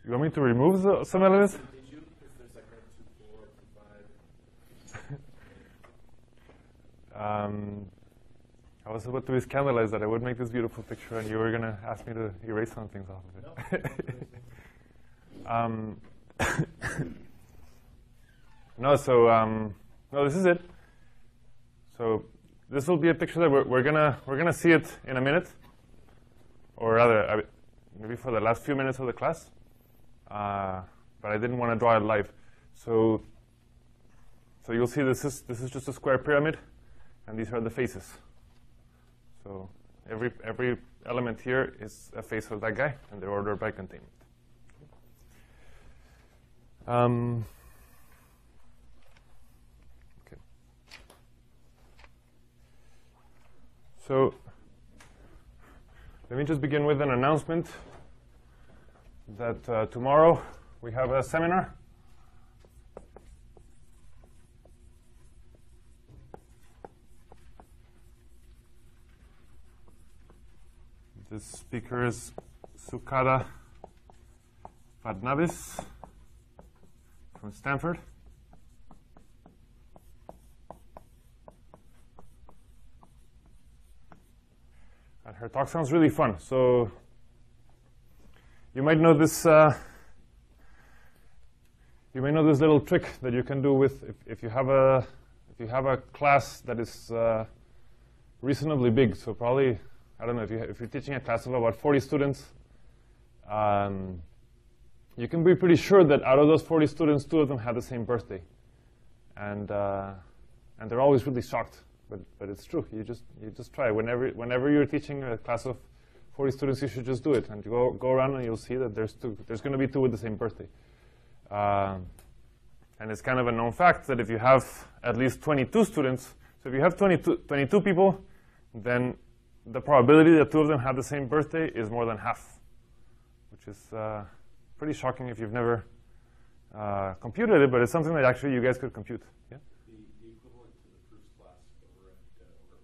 you want me to remove some elements? I was about to scandalize that I would make this beautiful picture, and you were going to ask me to erase some things off of it. No, this is it. So this will be a picture that we're gonna see it in a minute, or rather, maybe for the last few minutes of the class. But I didn't want to draw it live. So you'll see this is just a square pyramid, and these are the faces. So every element here is a face of that guy, and they're ordered by containment. Okay. So let me just begin with an announcement that tomorrow we have a seminar. The speaker is Sukada Fadnavis from Stanford. And her talk sounds really fun. So you might know this. You may know this little trick that you can do with if you have a class that is reasonably big. So probably, I don't know, if you're teaching a class of about 40 students, you can be pretty sure that out of those 40 students, 2 of them have the same birthday, and they're always really shocked. But it's true. You just try. Whenever you're teaching a class of 40 students, you should just do it, and you go around and you'll see that there's going to be 2 with the same birthday. And it's kind of a known fact that if you have at least 22 students, so if you have 22 people, then the probability that 2 of them have the same birthday is more than half, which is pretty shocking if you've never computed it, but it's something that actually you guys could compute. Yeah? The equivalent to the proofs class over at Berkeley, as a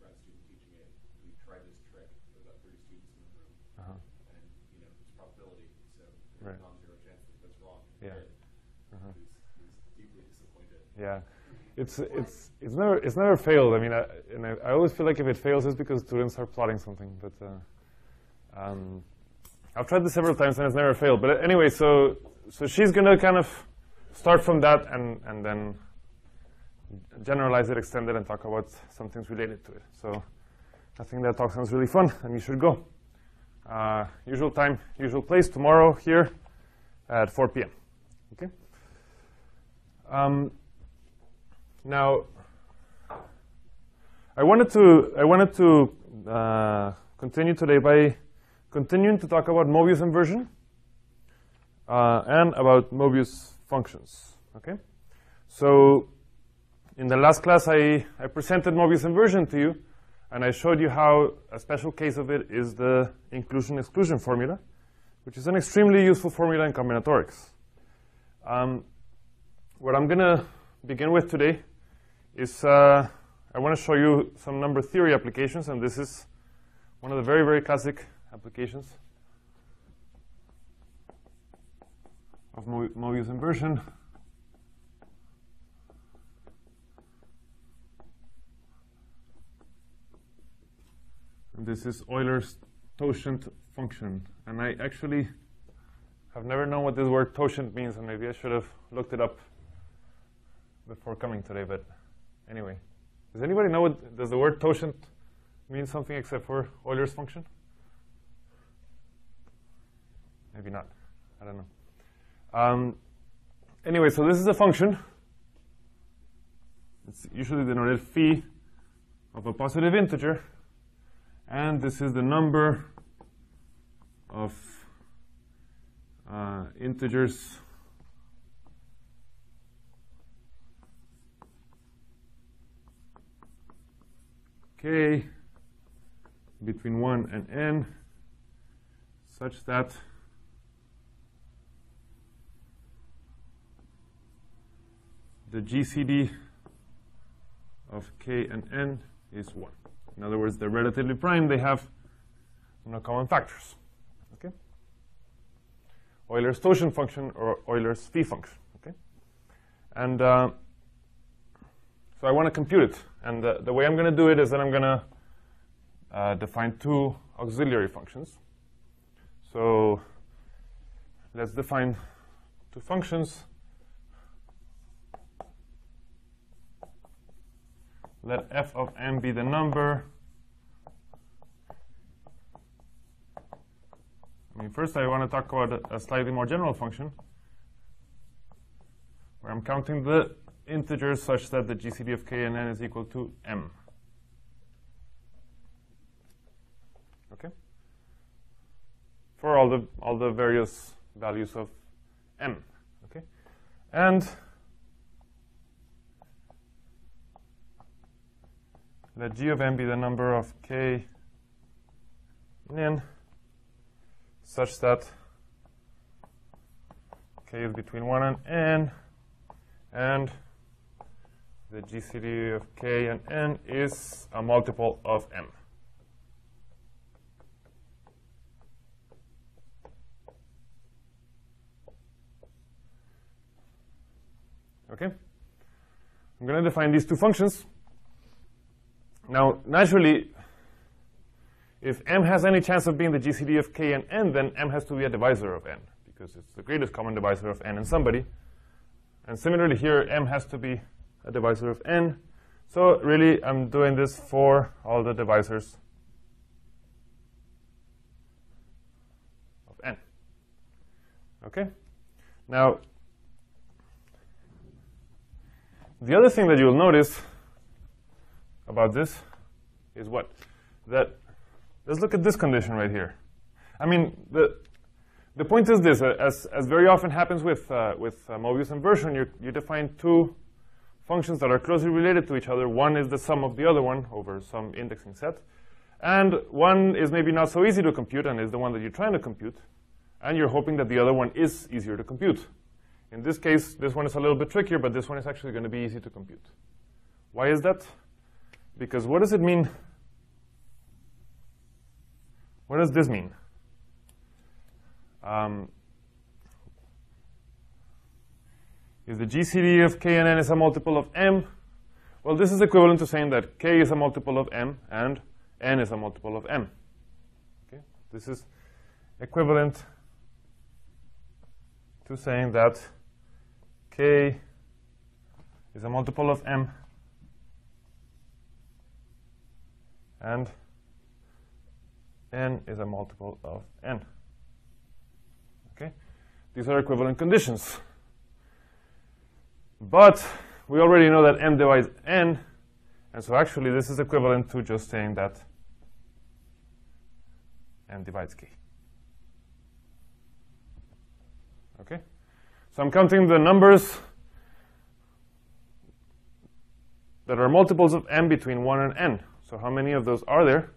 grad student teaching it, we tried this trick with about 30 students in the room, and it's probability, so there's a non-zero chance that that's wrong. Yeah. He's deeply disappointed. Yeah. It's never failed. I mean, I always feel like if it fails, it's because students are plotting something. But I've tried this several times and it's never failed. But anyway, so she's gonna kind of start from that and then generalize it, extend it, and talk about some things related to it. So I think that talk sounds really fun, and you should go. Usual time, usual place. Tomorrow here at 4 p.m. Okay. Now, I wanted to continue today by continuing to talk about Mobius inversion and about Mobius functions. Okay, so in the last class I presented Mobius inversion to you, and I showed you how a special case of it is the inclusion-exclusion formula, which is an extremely useful formula in combinatorics. What I'm going to begin with today is I want to show you some number theory applications, and this is one of the very, very classic applications of Mobius inversion. And this is Euler's totient function. And I actually have never known what this word totient means, and maybe I should have looked it up before coming today, but anyway. Does anybody know does the word totient mean something except for Euler's function? Maybe not. I don't know. Anyway, so this is a function. It's usually denoted phi of a positive integer, and this is the number of integers k between 1 and n, such that the GCD of k and n is 1. In other words, they're relatively prime. They have no common factors. Okay. Euler's totient function or Euler's phi function. Okay, and so I want to compute it, and the way I'm going to do it is that I'm going to define two auxiliary functions. So let's define two functions. Let f of m be the number. First I want to talk about a slightly more general function where I'm counting the integers such that the GCD of k and n is equal to m. Okay? For all the various values of m. Okay? And let g of m be the number of k in n such that k is between 1 and n, and the GCD of k and n is a multiple of m. Okay? I'm going to define these two functions. Now, naturally, if m has any chance of being the GCD of k and n, then m has to be a divisor of n, because it's the greatest common divisor of n and somebody. And similarly here, m has to be a divisor of n. So really, I'm doing this for all the divisors of n. Okay? Now, the other thing that you'll notice about this is what? That, let's look at this condition right here. I mean, the point is this, as very often happens with Mobius inversion, you define two functions that are closely related to each other. One is the sum of the other one over some indexing set. And one is maybe not so easy to compute and is the one that you're trying to compute. And you're hoping that the other one is easier to compute. In this case, this one is a little bit trickier, but this one is actually going to be easy to compute. Why is that? Because what does it mean? What does this mean? If the GCD of k and n is a multiple of m, well, this is equivalent to saying that k is a multiple of m and n is a multiple of m. Okay? This is equivalent to saying that k is a multiple of m and n is a multiple of n. Okay? These are equivalent conditions. But we already know that m divides n, and so actually this is equivalent to just saying that m divides k. Okay? So I'm counting the numbers that are multiples of m between 1 and n. So how many of those are there?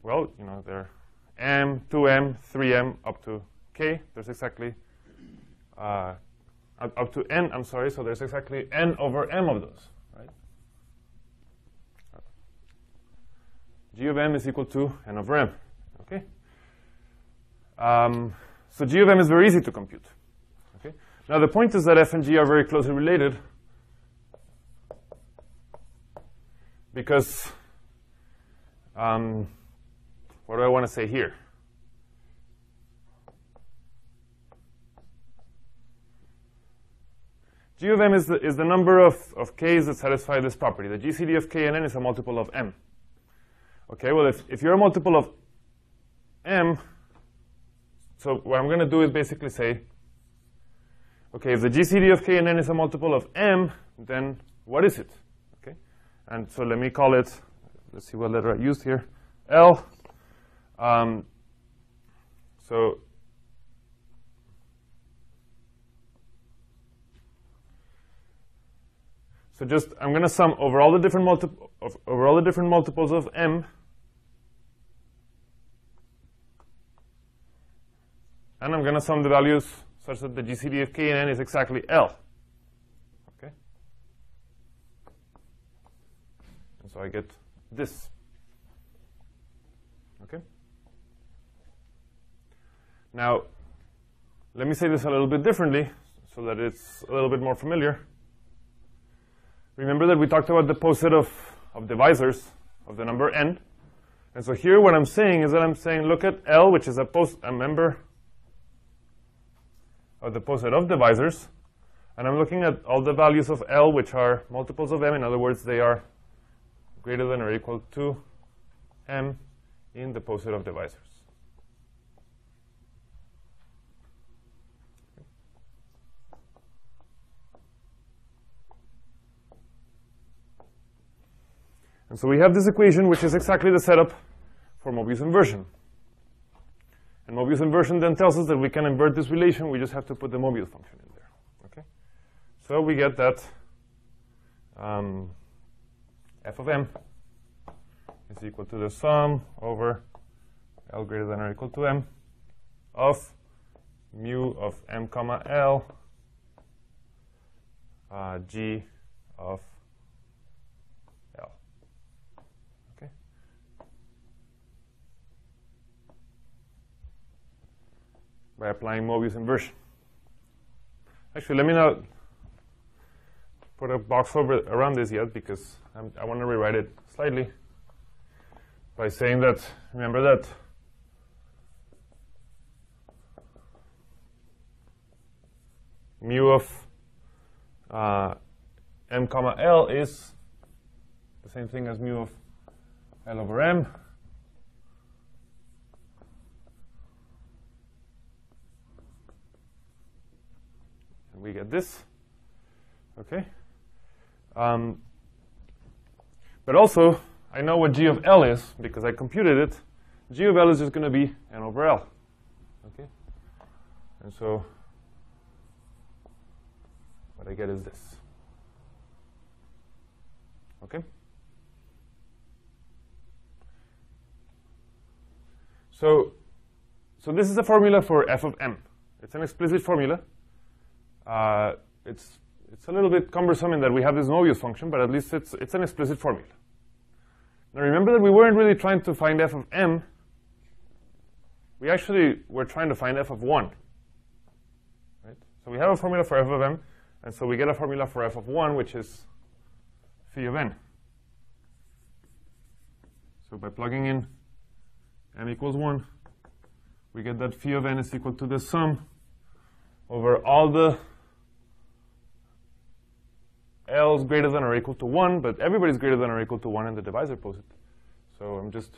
Well, you know, there are m, 2m, 3m, up to k. There's exactly, up to n, I'm sorry, so there's exactly n over m of those, right? G of m is equal to n over m, okay? So G of m is very easy to compute, okay? Now the point is that f and g are very closely related because, what do I want to say here? G of m is the number of k's that satisfy this property. The GCD of k and n is a multiple of m. Okay, well, if you're a multiple of m, so what I'm going to do is basically say, okay, if the GCD of k and n is a multiple of m, then what is it? Okay, and so let me call it, let's see what letter I used here, L. So just I'm going to sum over all the different multiples of m, and I'm going to sum the values such that the GCD of k and n is exactly L. Okay. And so I get this. Okay? Now, let me say this a little bit differently so that it's a little bit more familiar. Remember that we talked about the poset of divisors of the number n. And so here what I'm saying is that I'm saying look at L, which is a member of the poset of divisors. And I'm looking at all the values of L, which are multiples of m. In other words, they are greater than or equal to m in the poset of divisors. And so we have this equation, which is exactly the setup for Mobius inversion. And Mobius inversion then tells us that we can invert this relation. We just have to put the Mobius function in there. Okay? So we get that f of m is equal to the sum over L greater than or equal to m of mu of m comma L g of L. Okay? By applying Mobius inversion. Actually, let me not put a box around this yet because I want to rewrite it slightly by saying that, remember that mu of m comma L is the same thing as mu of L over m. And we get this. Okay? But also, I know what g of L is because I computed it. G of L is just going to be n over L. Okay? And so what I get is this. Okay? So this is a formula for f of m. It's an explicit formula. It's a little bit cumbersome in that we have this Mobius function, but at least it's an explicit formula. Now remember that we weren't really trying to find f of m. We actually were trying to find f of 1. Right? So we have a formula for f of m, and so we get a formula for f of 1, which is phi of n. So by plugging in m equals 1, we get that phi of n is equal to the sum over all the L's greater than or equal to 1, but everybody's greater than or equal to 1 in the divisor poset. So I'm just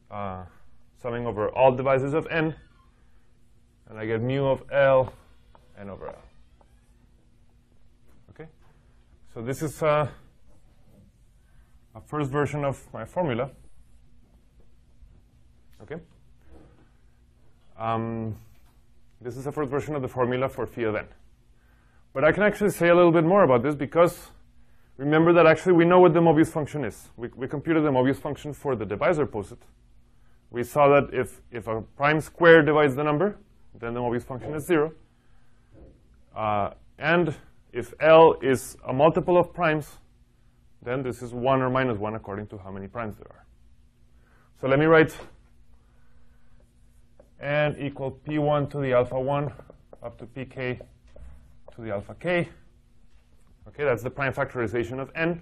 summing over all divisors of n, and I get mu of L n over L. Okay? So this is a first version of my formula. Okay? This is the first version of the formula for phi of n. But I can actually say a little bit more about this because remember that actually we know what the Mobius function is. We computed the Mobius function for the divisor poset. We saw that if a prime square divides the number, then the Mobius function is 0. And if L is a multiple of primes, then this is 1 or minus 1 according to how many primes there are. So let me write n equal p1 to the alpha 1 up to pk to the alpha k. Okay, that's the prime factorization of n.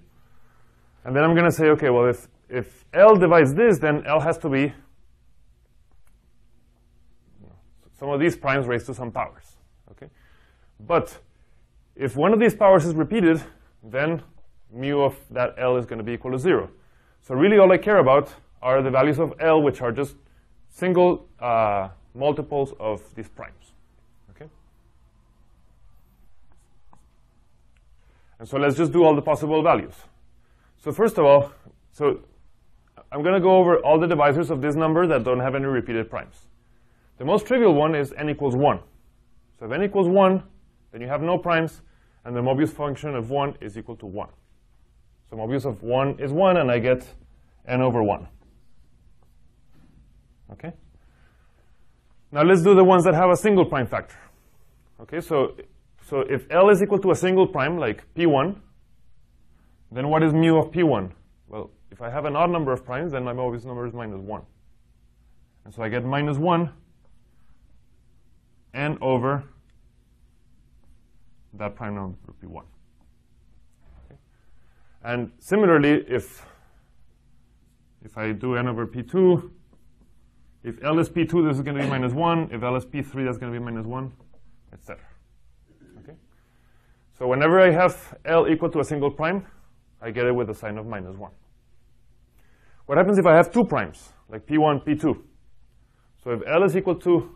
And then I'm going to say, okay, well, if L divides this, then L has to be some of these primes raised to some powers. Okay, but if one of these powers is repeated, then mu of that L is going to be equal to 0. So really all I care about are the values of L, which are just single multiples of these primes. Okay? And so let's just do all the possible values. So first of all, so I'm going to go over all the divisors of this number that don't have any repeated primes. The most trivial one is n equals 1. So if n equals 1, then you have no primes, and the Mobius function of 1 is equal to 1. So Mobius of 1 is 1, and I get n over 1. Okay? Now let's do the ones that have a single prime factor. Okay, so if L is equal to a single prime, like P1, then what is mu of P1? Well, if I have an odd number of primes, then my Mobius number is minus 1. And so I get minus 1 n over that prime number P1. Okay. And similarly, if I do n over P2, if L is P2, this is going to be minus 1. If L is P3, that's going to be minus 1, etc. Okay? So whenever I have L equal to a single prime, I get it with a sign of minus 1. What happens if I have two primes, like P1, P2? So if L is equal to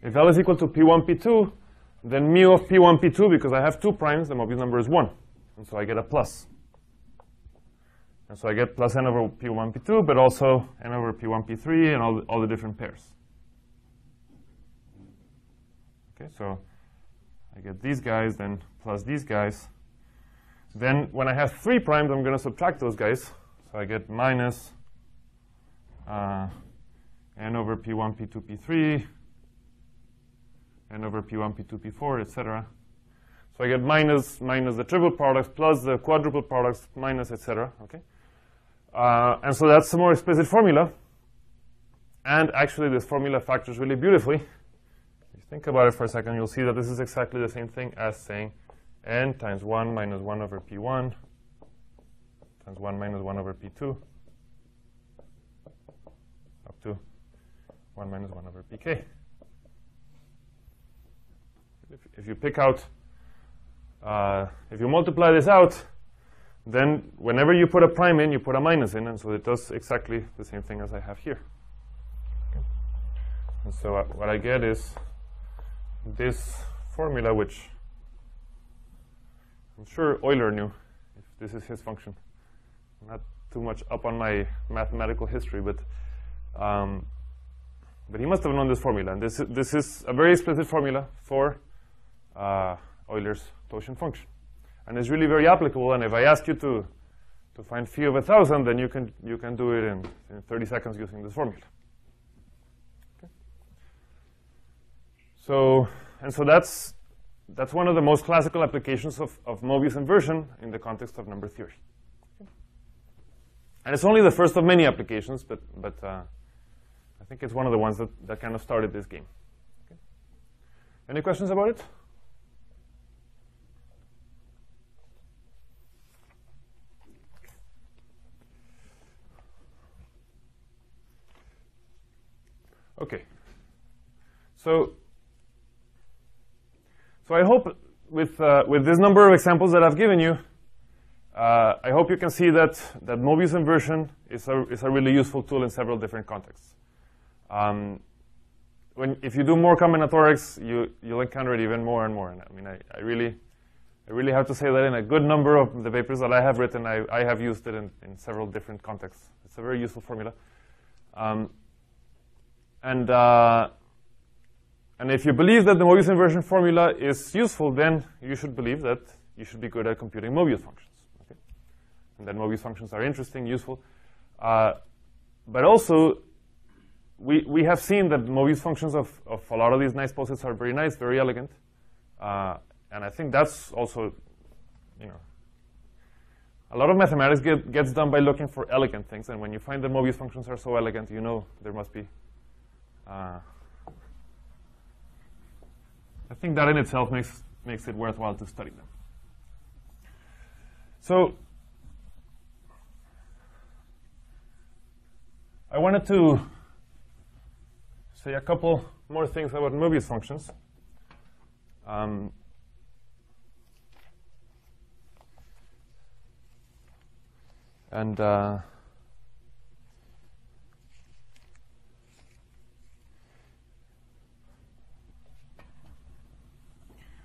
P1, P2, then mu of P1, P2, because I have two primes, the Mobius number is 1. And so I get a plus. And so I get plus n over P1, P2, but also n over P1, P3, and all the different pairs. Okay, so I get these guys, then plus these guys. Then when I have 3 primes, I'm going to subtract those guys. So I get minus n over P1, P2, P3, n over P1, P2, P4, etc. So I get minus the triple products plus the quadruple products minus, etc. Okay, and so that's a more explicit formula. And actually, this formula factors really beautifully. If you think about it for a second, you'll see that this is exactly the same thing as saying n times 1 minus 1 over P1 times 1 minus 1 over P2 up to 1 minus 1 over Pk. If you pick out, if you multiply this out, then whenever you put a prime in, you put a minus in, and so it does exactly the same thing as I have here. Okay. And so what I get is this formula, which I'm sure Euler knew, if this is his function. I'm not too much up on my mathematical history, but he must have known this formula. And this is a very explicit formula for Euler's totient function. And it's really very applicable. And if I ask you to find phi of 1,000, then you can do it in 30 seconds using this formula. Okay. So that's one of the most classical applications of Mobius inversion in the context of number theory. Okay. And it's only the first of many applications, but I think it's one of the ones that kind of started this game. Okay. Any questions about it? Okay. So I hope with this number of examples that I've given you, I hope you can see that Mobius inversion is a really useful tool in several different contexts. If you do more combinatorics, you'll encounter it even more and more. And I mean, I really have to say that in a good number of the papers that I have written, I have used it in several different contexts. It's a very useful formula. And if you believe that the Mobius inversion formula is useful, then you should believe that you should be good at computing Mobius functions. Okay? And that Mobius functions are interesting, useful. But also, we have seen that Mobius functions of a lot of these nice posets are very nice, very elegant. And I think that's also, a lot of mathematics gets done by looking for elegant things. And when you find that Mobius functions are so elegant, you know there must be I think that in itself makes it worthwhile to study them. So I wanted to say a couple more things about Mobius functions.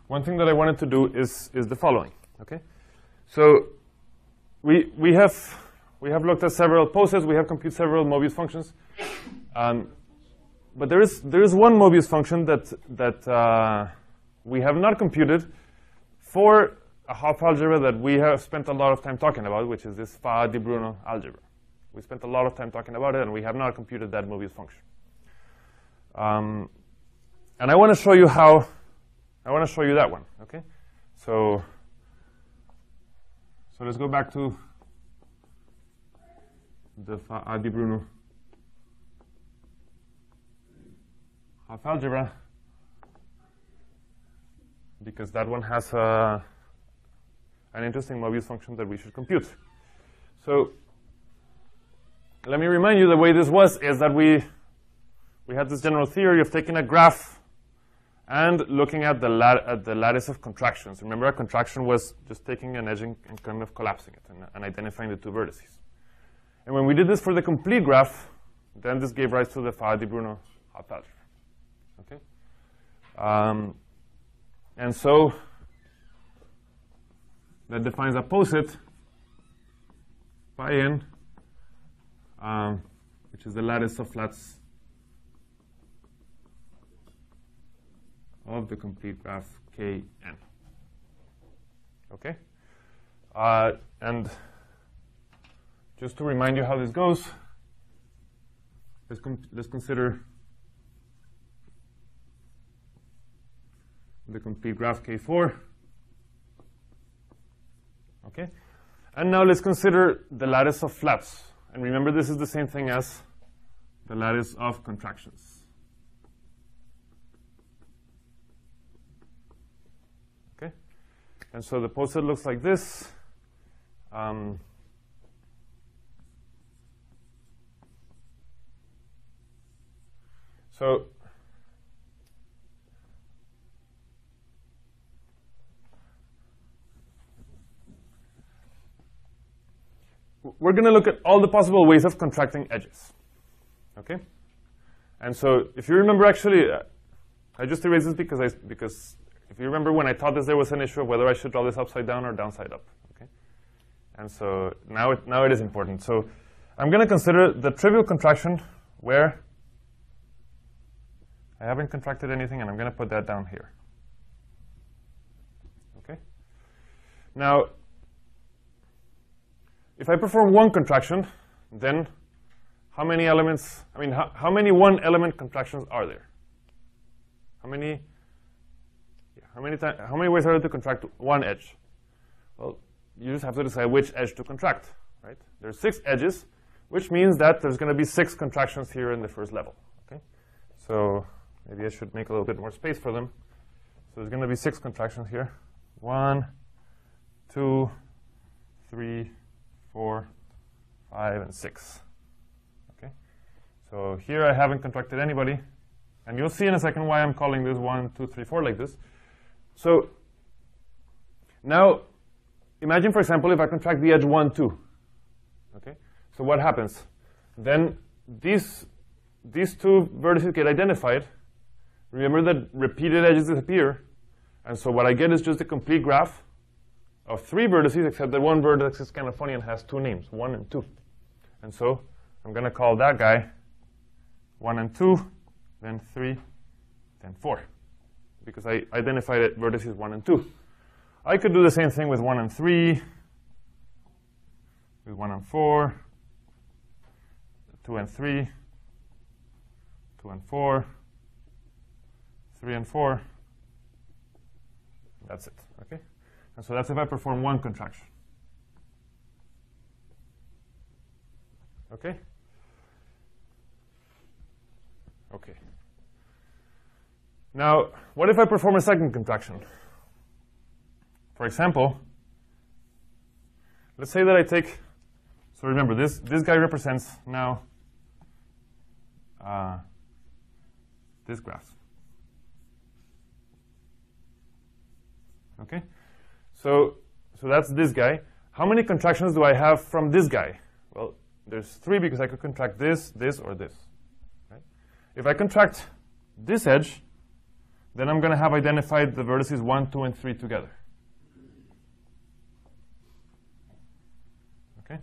One thing that I wanted to do is the following. Okay, so we have looked at several posets. We have computed several Mobius functions, but there is one Mobius function that we have not computed for a Hopf algebra that we have spent a lot of time talking about, which is this Faa di Bruno algebra. We spent a lot of time talking about it, and we have not computed that Mobius function. And I want to show you how I want to show you that one, okay? So let's go back to the Faa di Bruno Hopf algebra, because that one has an interesting Mobius function that we should compute. So let me remind you, the way this was is that we had this general theory of taking a graph and looking at the lattice of contractions. Remember, a contraction was just taking an edge and kind of collapsing it and identifying the two vertices. And when we did this for the complete graph, then this gave rise to the Faa di Bruno Hopf algebra. Okay? And so that defines a poset pi n, which is the lattice of flats of the complete graph Kn. Okay? And just to remind you how this goes, let's consider the complete graph K4. Okay? And now let's consider the lattice of flats. And remember, this is the same thing as the lattice of contractions. Okay? And so the poset looks like this. So we're going to look at all the possible ways of contracting edges. Okay? And so if you remember, actually, I just erased this because if you remember when I taught this, there was an issue of whether I should draw this upside down or downside up. Okay? And so now it is important. So I'm going to consider the trivial contraction where I haven't contracted anything, and I'm going to put that down here. Okay? Now, if I perform one contraction, then how many elements, how many one-element contractions are there? How many ways are there to contract one edge? Well, you just have to decide which edge to contract, right? There's 6 edges, which means that there's going to be 6 contractions here in the first level. Okay? So maybe I should make a little bit more space for them. So there's going to be 6 contractions here. 1, 2, 3, 4, 5, and 6. Okay? So here I haven't contracted anybody. And you'll see in a second why I'm calling this 1, 2, 3, 4 like this. So now imagine, for example, if I contract the edge 1, 2. Okay? So what happens? Then these 2 vertices get identified. Remember that repeated edges disappear. And so what I get is just a complete graph of 3 vertices, except that one vertex is kind of funny and has 2 names, 1 and 2. And so I'm going to call that guy 1 and 2, then 3, then 4, because I identified it vertices 1 and 2. I could do the same thing with 1 and 3, with 1 and 4, 2 and 3, 2 and 4, 3 and 4. That's it. Okay? And so that's if I perform one contraction. Okay? Okay. Now, what if I perform a second contraction? For example, let's say that I take, so remember, this guy represents now this graph. Okay? So that's this guy. How many contractions do I have from this guy? Well, there's 3 because I could contract this, this, or this. Right? If I contract this edge, then I'm going to have identified the vertices 1, 2, and 3 together. Okay?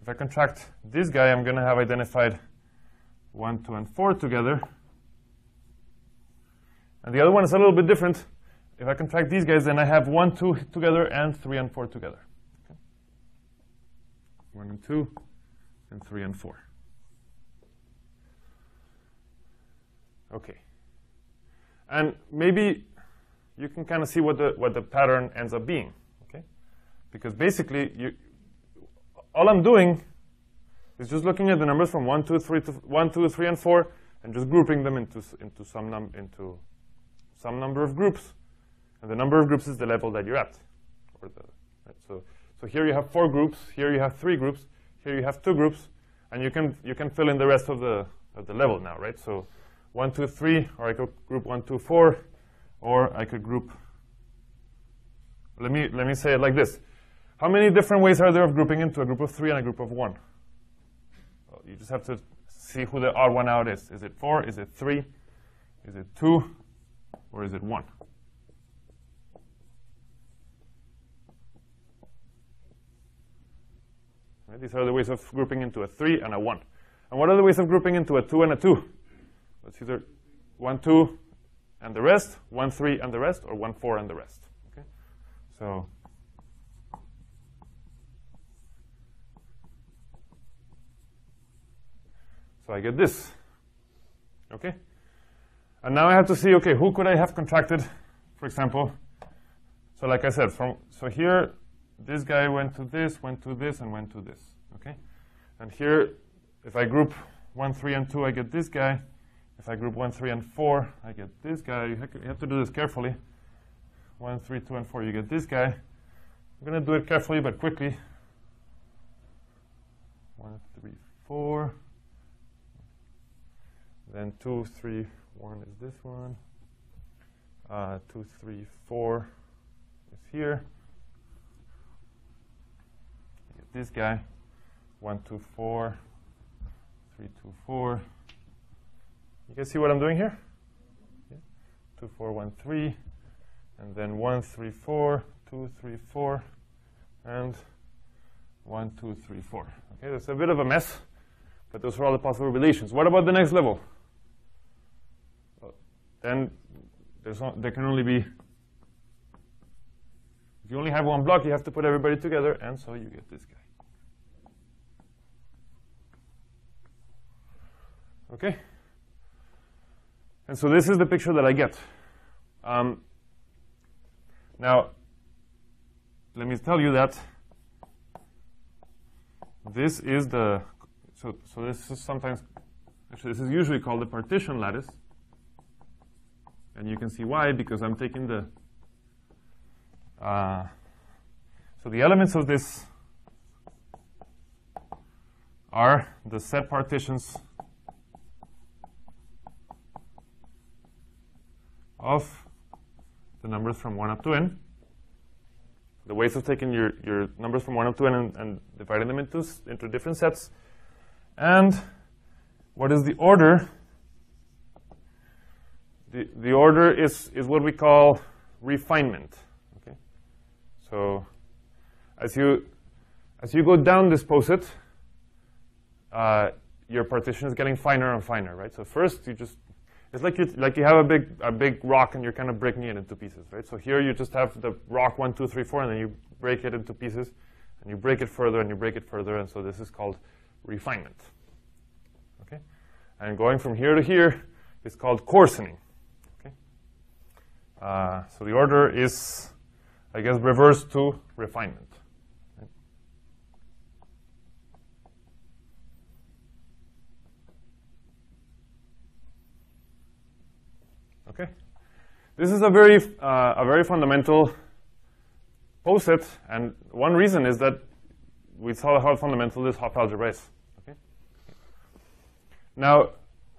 If I contract this guy, I'm going to have identified 1, 2, and 4 together. And the other one is a little bit different. If I contract these guys, then I have 1, 2 together and 3 and 4 together. Okay? 1 and 2 and 3 and 4. Okay. And maybe you can kind of see what the pattern ends up being. Okay? Because basically, all I'm doing is just looking at the numbers from 1, 2, 3, to 1, 2, 3, and 4, and just grouping them into some number of groups. And the number of groups is the level that you're at. Right? So here you have 4 groups. Here you have 3 groups. Here you have 2 groups, and you can fill in the rest of the level now, right? So 1, 2, 3, or I could group 1, 2, 4, or I could group. Let me say it like this: how many different ways are there of grouping into a group of 3 and a group of 1? Well, you just have to see who the odd one out is. Is it 4? Is it 3? Is it 2? Or is it 1? Right? These are the ways of grouping into a 3 and a 1. And what are the ways of grouping into a 2 and a 2? It's either 1, 2, and the rest, 1, 3, and the rest, or 1, 4, and the rest. Okay? So I get this. Okay? And now I have to see, okay, who could I have contracted, for example? So like I said, so here, this guy went to this, and went to this. Okay? And here, if I group 1, 3, and 2, I get this guy. If I group 1, 3, and 4, I get this guy. You have to do this carefully. 1, 3, 2, and 4, you get this guy. I'm going to do it carefully but quickly. 1, 3, 4. Then 2, 3, 1 is this one. 2, 3, 4 is here. I get this guy. 1, 2, 4. 3, 2, 4. You can see what I'm doing here? Yeah. 2, 4, 1, 3. And then 1, 3, 4. 2, 3, 4. And 1, 2, 3, 4. Okay, that's a bit of a mess, but those are all the possible relations. What about the next level? Well, then there can only be, if you only have one block, you have to put everybody together, and so you get this guy. Okay? And so this is the picture that I get. Now, let me tell you that this is the, so this is sometimes, actually this is usually called the partition lattice. And you can see why, because I'm taking the, so the elements of this are the set partitions of the numbers from 1 up to n. The ways of taking your numbers from 1 up to n and dividing them into different sets. And what is the order? The order is what we call refinement. Okay? So as you go down this poset, your partition is getting finer and finer, right? So first you just, it's like you have a big rock and you're kind of breaking it into pieces, right? So here you just have the rock 1, 2, 3, 4, and then you break it into pieces, and you break it further, and you break it further, and so this is called refinement. Okay? And going from here to here is called coarsening. Okay? So the order is, I guess, reverse to refinement. Okay, this is a very fundamental poset, and one reason is that we saw how fundamental this Hopf algebra is. Okay. Now,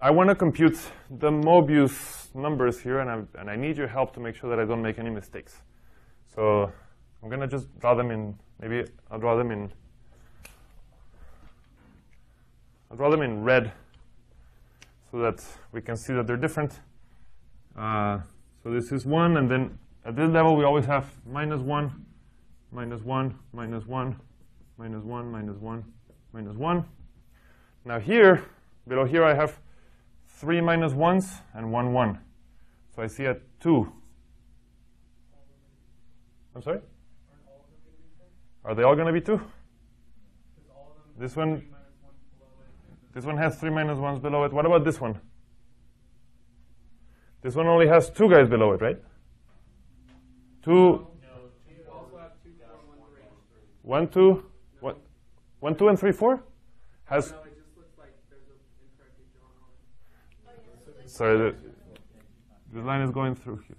I want to compute the Mobius numbers here, and I need your help to make sure that I don't make any mistakes. So I'm going to just draw them in. Maybe I'll draw them in. I'll draw them in red, so that we can see that they're different. So this is 1, and then at this level we always have -1, -1, -1, -1, -1, -1. Now here, below here I have 3 -1s and 1, 1. So I see a 2. I'm sorry? Are they all going to be 2? This one has 3 -1s below it. What about this one? This one only has 2 guys below it, right? 2. You also have 2, 4, 1, 3. 1, 2. 1, 2, and 3, 4? Has. No, it just looks like there's an incorrectly drawn on it. Sorry, the line is going through here.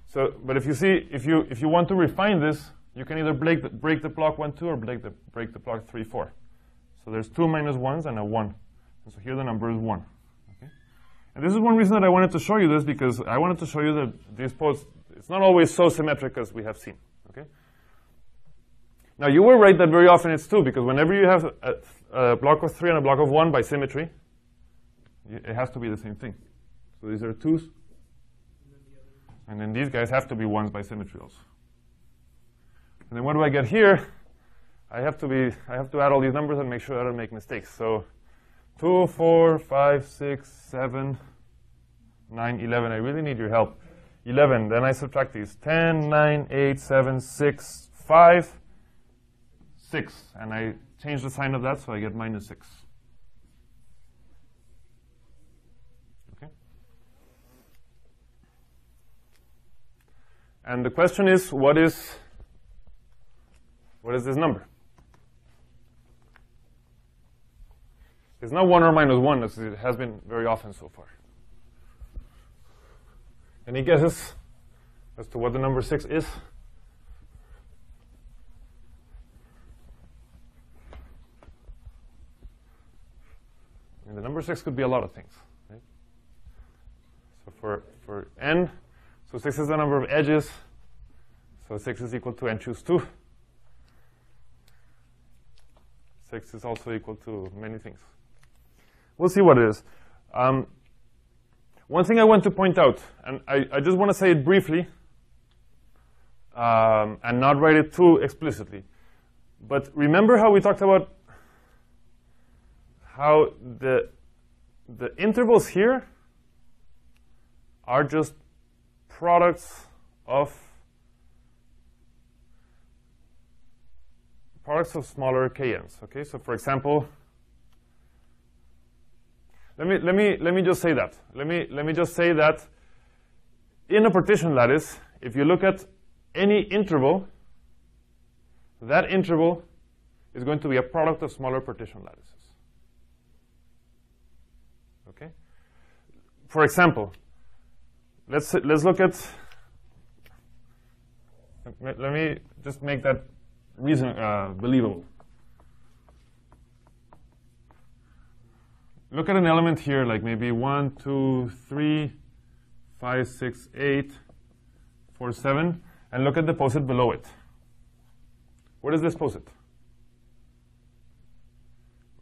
So, but if you see, if you want to refine this, you can either break the block 1, 2 or break the block 3, 4. So there's 2 minus 1s and a 1. And so here the number is 1. Okay? And this is one reason that I wanted to show you this, because I wanted to show you that these poles, it's not always so symmetric as we have seen. Okay? Now you were right that very often it's 2, because whenever you have a block of 3 and a block of 1 by symmetry, it has to be the same thing. So these are 2s. And then these guys have to be 1s by symmetry also. And then what do I get here? I have to add all these numbers and make sure I don't make mistakes. So 2, 4, 5, 6, 7, 9, 11. I really need your help. 11. Then I subtract these. 10, 9, 8, 7, 6, 5, 6. And I change the sign of that, so I get minus 6. Okay? And the question is, what is this number? It's not 1 or minus 1, as it has been very often so far. Any guesses as to what the number 6 is? I mean, the number 6 could be a lot of things, right? So for n, so 6 is the number of edges, so 6 is equal to n choose 2. 6 is also equal to many things. We'll see what it is. One thing I want to point out, and I just want to say it briefly, and not write it too explicitly. But remember how we talked about how the intervals here are just products of smaller kns. Okay, so for example, let me just say that. Let me just say that in a partition lattice, if you look at any interval, that interval is going to be a product of smaller partition lattices. Okay. For example, let's look at. Let me just make that reason believable. Look at an element here, like maybe 1, 2, 3, 5, 6, 8, 4, 7, and look at the poset below it. What is this poset?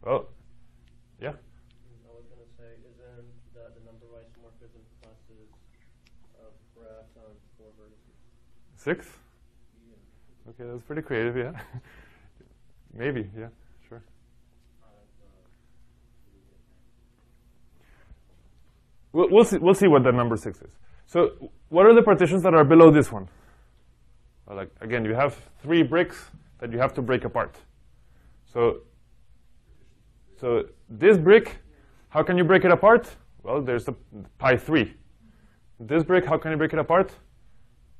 Well, yeah? I was going to say, isn't that the number of isomorphism classes of graphs on 4 vertices? 6? Yeah. Okay, that's pretty creative, yeah. Maybe, yeah, sure. We'll see what that number 6 is. So what are the partitions that are below this one? Well, like, again, you have 3 bricks that you have to break apart. So this brick, how can you break it apart? Well, there's the pi 3. This brick, how can you break it apart?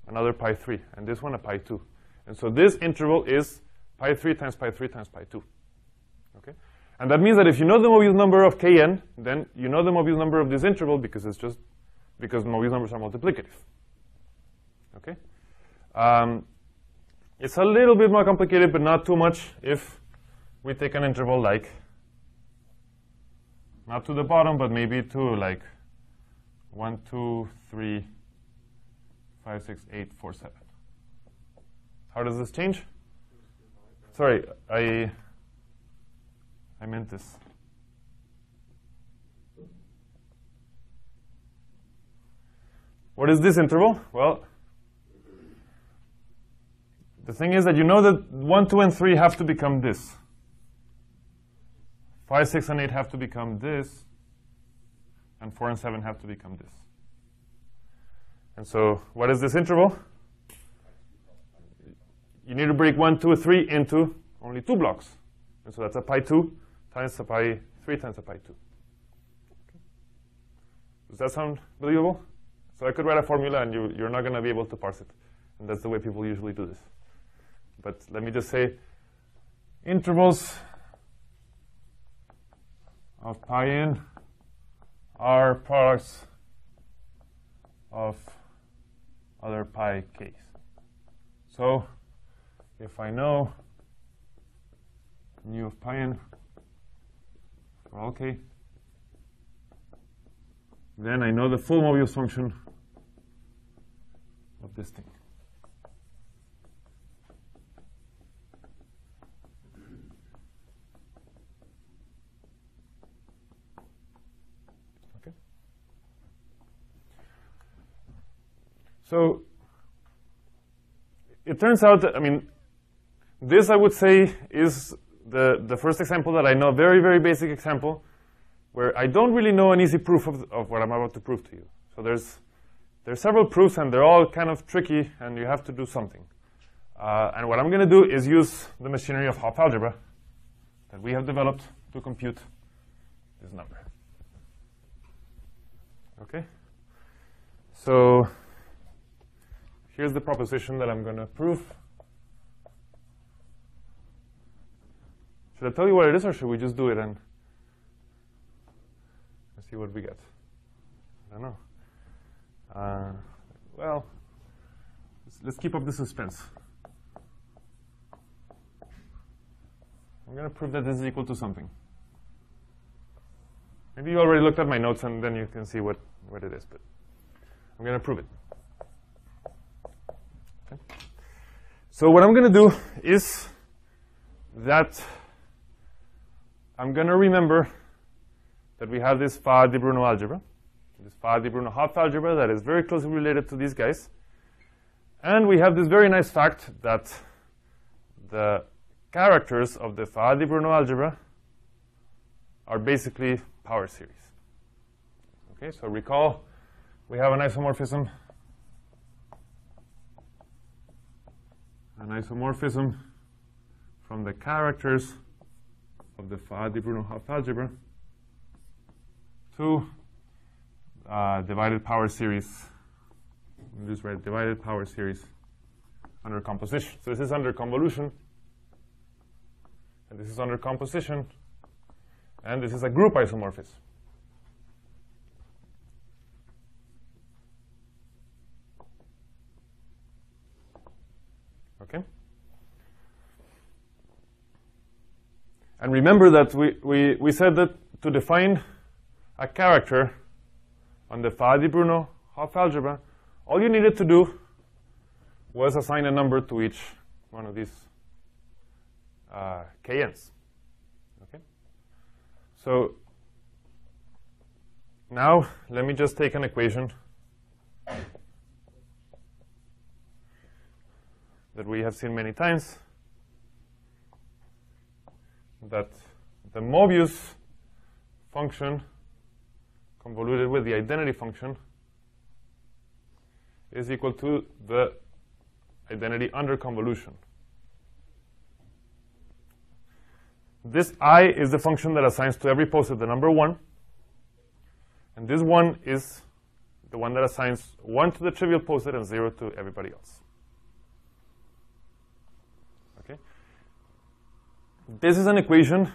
Another pi 3. And this one, a pi 2. And so this interval is pi 3 times pi 3 times pi 2. Okay? And that means that if you know the Mobius number of Kn, then you know the Mobius number of this interval because it's just because Mobius numbers are multiplicative. Okay? It's a little bit more complicated, but not too much if we take an interval like, not to the bottom, but maybe to like 1, 2, 3, 5, 6, 8, 4, 7. How does this change? Sorry, I meant this. What is this interval? Well, the thing is that you know that 1, 2, and 3 have to become this. 5, 6, and 8 have to become this. And 4 and 7 have to become this. And so, what is this interval? You need to break 1, 2, 3 into only 2 blocks. And so that's a pi 2 times a pi 3 times a pi 2. Okay. Does that sound believable? So I could write a formula and you're not going to be able to parse it. And that's the way people usually do this. But let me just say intervals of pi n are products of other pi k's. So if I know mu of pi n for all k, then I know the full Mobius function of this thing. Okay. So it turns out that, I mean, this I would say is the first example that I know, very, very basic example, where I don't really know an easy proof of what I'm about to prove to you. So there's several proofs, and they're all kind of tricky, and you have to do something. And what I'm going to do is use the machinery of Hopf algebra that we have developed to compute this number. Okay? So here's the proposition that I'm going to prove. Should I tell you what it is, or should we just do it and see what we get? I don't know. Well, let's keep up the suspense. I'm going to prove that this is equal to something. Maybe you already looked at my notes, and then you can see what it is. But I'm going to prove it. Okay. So what I'm going to do is that I'm going to remember that we have this Faa di Bruno algebra, this Faa di Bruno Hopf algebra that is very closely related to these guys. And we have this very nice fact that the characters of the Faa di Bruno algebra are basically power series. Okay, so recall we have an isomorphism. An isomorphism from the characters of the Faa di Bruno Hopf algebra to divided power series. Just write divided power series under composition. So this is under convolution, and this is under composition, and this is a group isomorphism. Okay? And remember that we said that to define a character on the Faa di Bruno Hopf algebra, all you needed to do was assign a number to each one of these kns. Okay? So now let me just take an equation that we have seen many times, that the Mobius function convoluted with the identity function is equal to the identity under convolution. This I is the function that assigns to every poset the number 1, and this 1 is the one that assigns 1 to the trivial poset and 0 to everybody else. Okay? This is an equation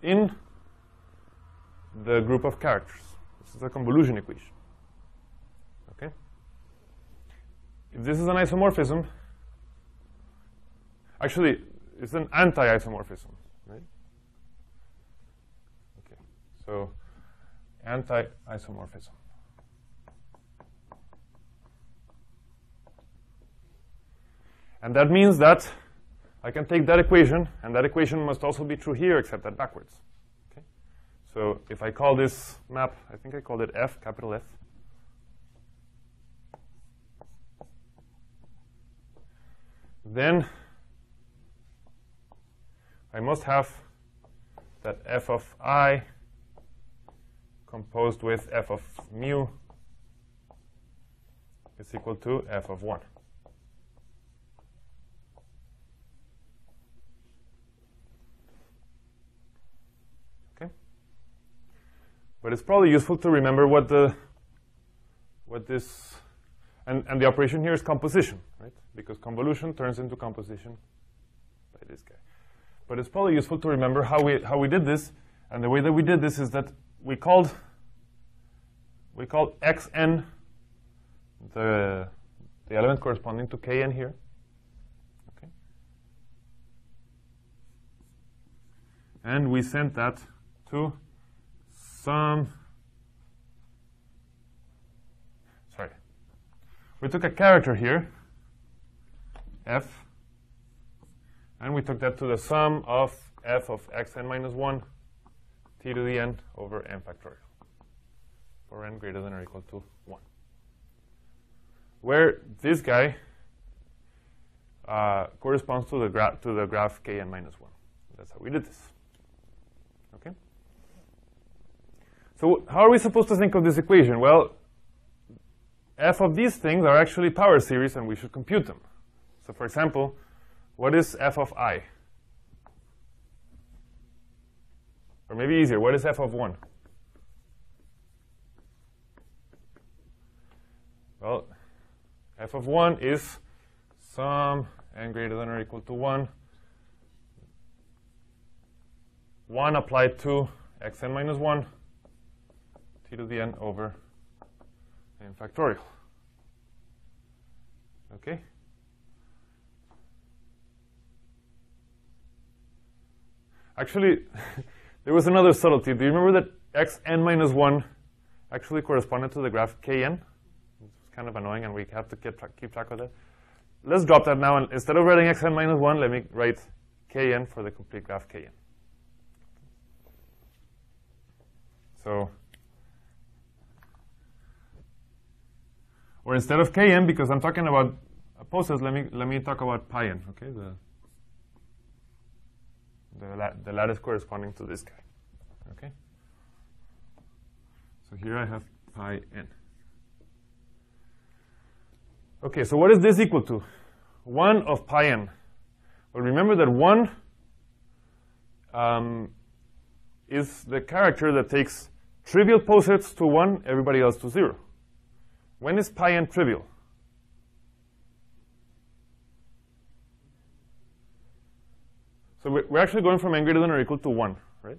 in the group of characters. This is a convolution equation. Okay? If this is an isomorphism, actually, it's an anti-isomorphism, right? Okay, so anti-isomorphism. And that means that I can take that equation, and that equation must also be true here, except that backwards. Okay? So if I call this map, I think I called it F, capital F. Then I must have that f of I composed with f of mu is equal to f of 1. Okay? But it's probably useful to remember what the what this, and the operation here is composition, right? Because convolution turns into composition by this guy. But it's probably useful to remember how we did this, and the way that we did this is that we called xn the element corresponding to kn here. Okay. And we sent that to some, sorry, we took a character here, f, and we took that to the sum of f of xn minus 1 t to the n over n factorial for n greater than or equal to 1. Where this guy corresponds to the graph kn minus 1. That's how we did this. Okay. So how are we supposed to think of this equation? Well, f of these things are actually power series, and we should compute them. So for example, what is f of I? Or maybe easier, what is f of 1? Well, f of 1 is sum n greater than or equal to 1 applied to xn minus 1 t to the n over n factorial. Okay? Actually, there was another subtlety. Do you remember that xn minus 1 actually corresponded to the graph kn? It's kind of annoying, and we have to keep track of that. Let's drop that now, and instead of writing xn minus 1, let me write kn for the complete graph kn. So, or instead of kn, because I'm talking about posets, let me talk about pi n. Okay, the lattice corresponding to this guy. Okay. So here I have pi n. Okay, so what is this equal to? 1 of pi n. Well, remember that 1 is the character that takes trivial posets to 1, everybody else to 0. When is pi n trivial? So we're actually going from n greater than or equal to 1, right?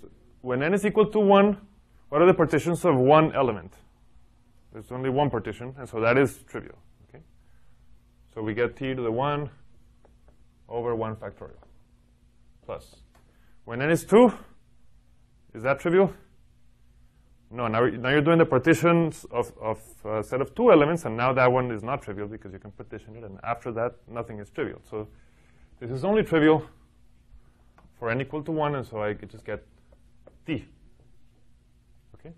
So when n is equal to 1, what are the partitions of one element? There's only one partition, and so that is trivial. Okay? So we get t to the 1 over 1 factorial plus. When n is 2, is that trivial? No, now you're doing the partitions of a set of 2 elements, and now that one is not trivial because you can partition it, and after that, nothing is trivial. So this is only trivial for n equal to 1, and so I could just get t. Okay?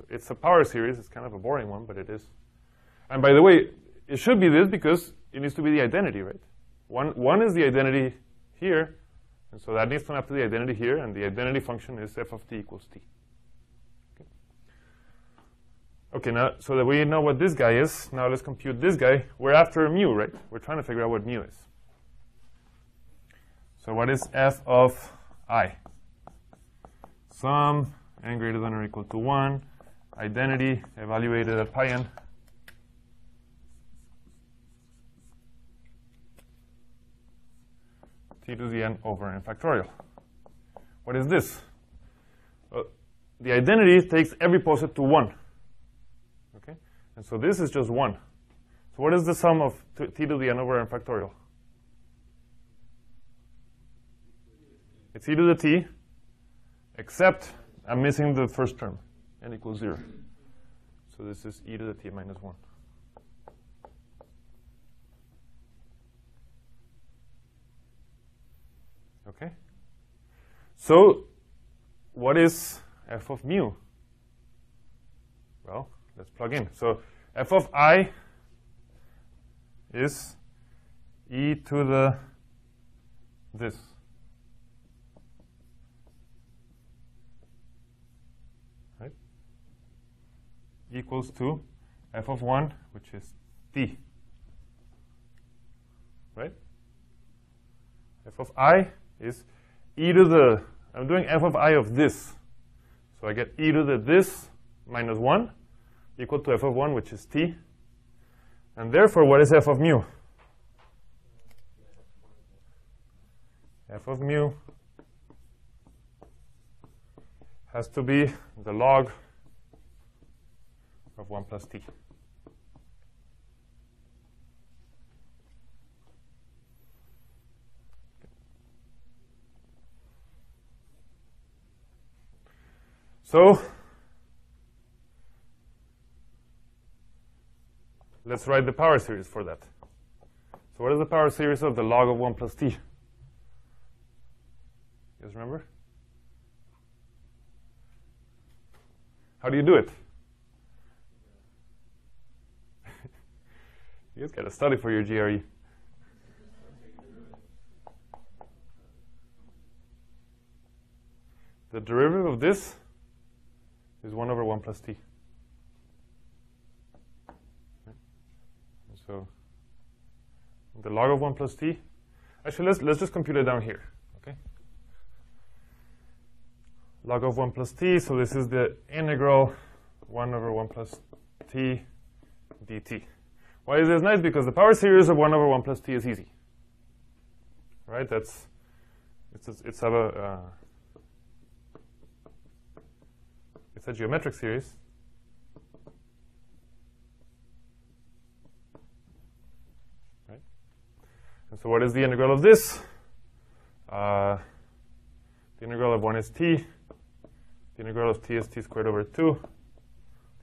It's a power series. It's kind of a boring one, but it is. And by the way, it should be this because it needs to be the identity, right? One is the identity here, and so that needs to map to the identity here, and the identity function is f of t equals t. Okay, now, so that we know what this guy is, now let's compute this guy. We're after mu, right? We're trying to figure out what mu is. So what is f of I? Sum n greater than or equal to 1, identity evaluated at pi n, t to the n over n factorial. What is this? Well, the identity takes every poset to 1. Okay? And so this is just 1. So what is the sum of t to the n over n factorial? It's e to the t, except I'm missing the first term, n equals 0. So this is e to the t minus 1. Okay? So what is f of mu? Well, let's plug in. So f of I is e to the this. Right? Equals to f of 1, which is t. Right? F of I is e to the, I'm doing f of I of this. So I get e to the this minus 1, equal to f of 1, which is t. And therefore, what is f of mu? F of mu has to be the log of 1 plus t. So let's write the power series for that. So what is the power series of the log of 1 plus t? You guys remember? How do you do it? You guys got to study for your GRE. The derivative of this is 1 over 1 plus t. So the log of 1 plus t, actually let's just compute it down here, okay? Log of 1 plus t, so this is the integral 1 over 1 plus t dt. Why is this nice? Because the power series of 1 over 1 plus t is easy, right? It's a geometric series. Right? And so what is the integral of this? The integral of 1 is t. The integral of t is t squared over 2.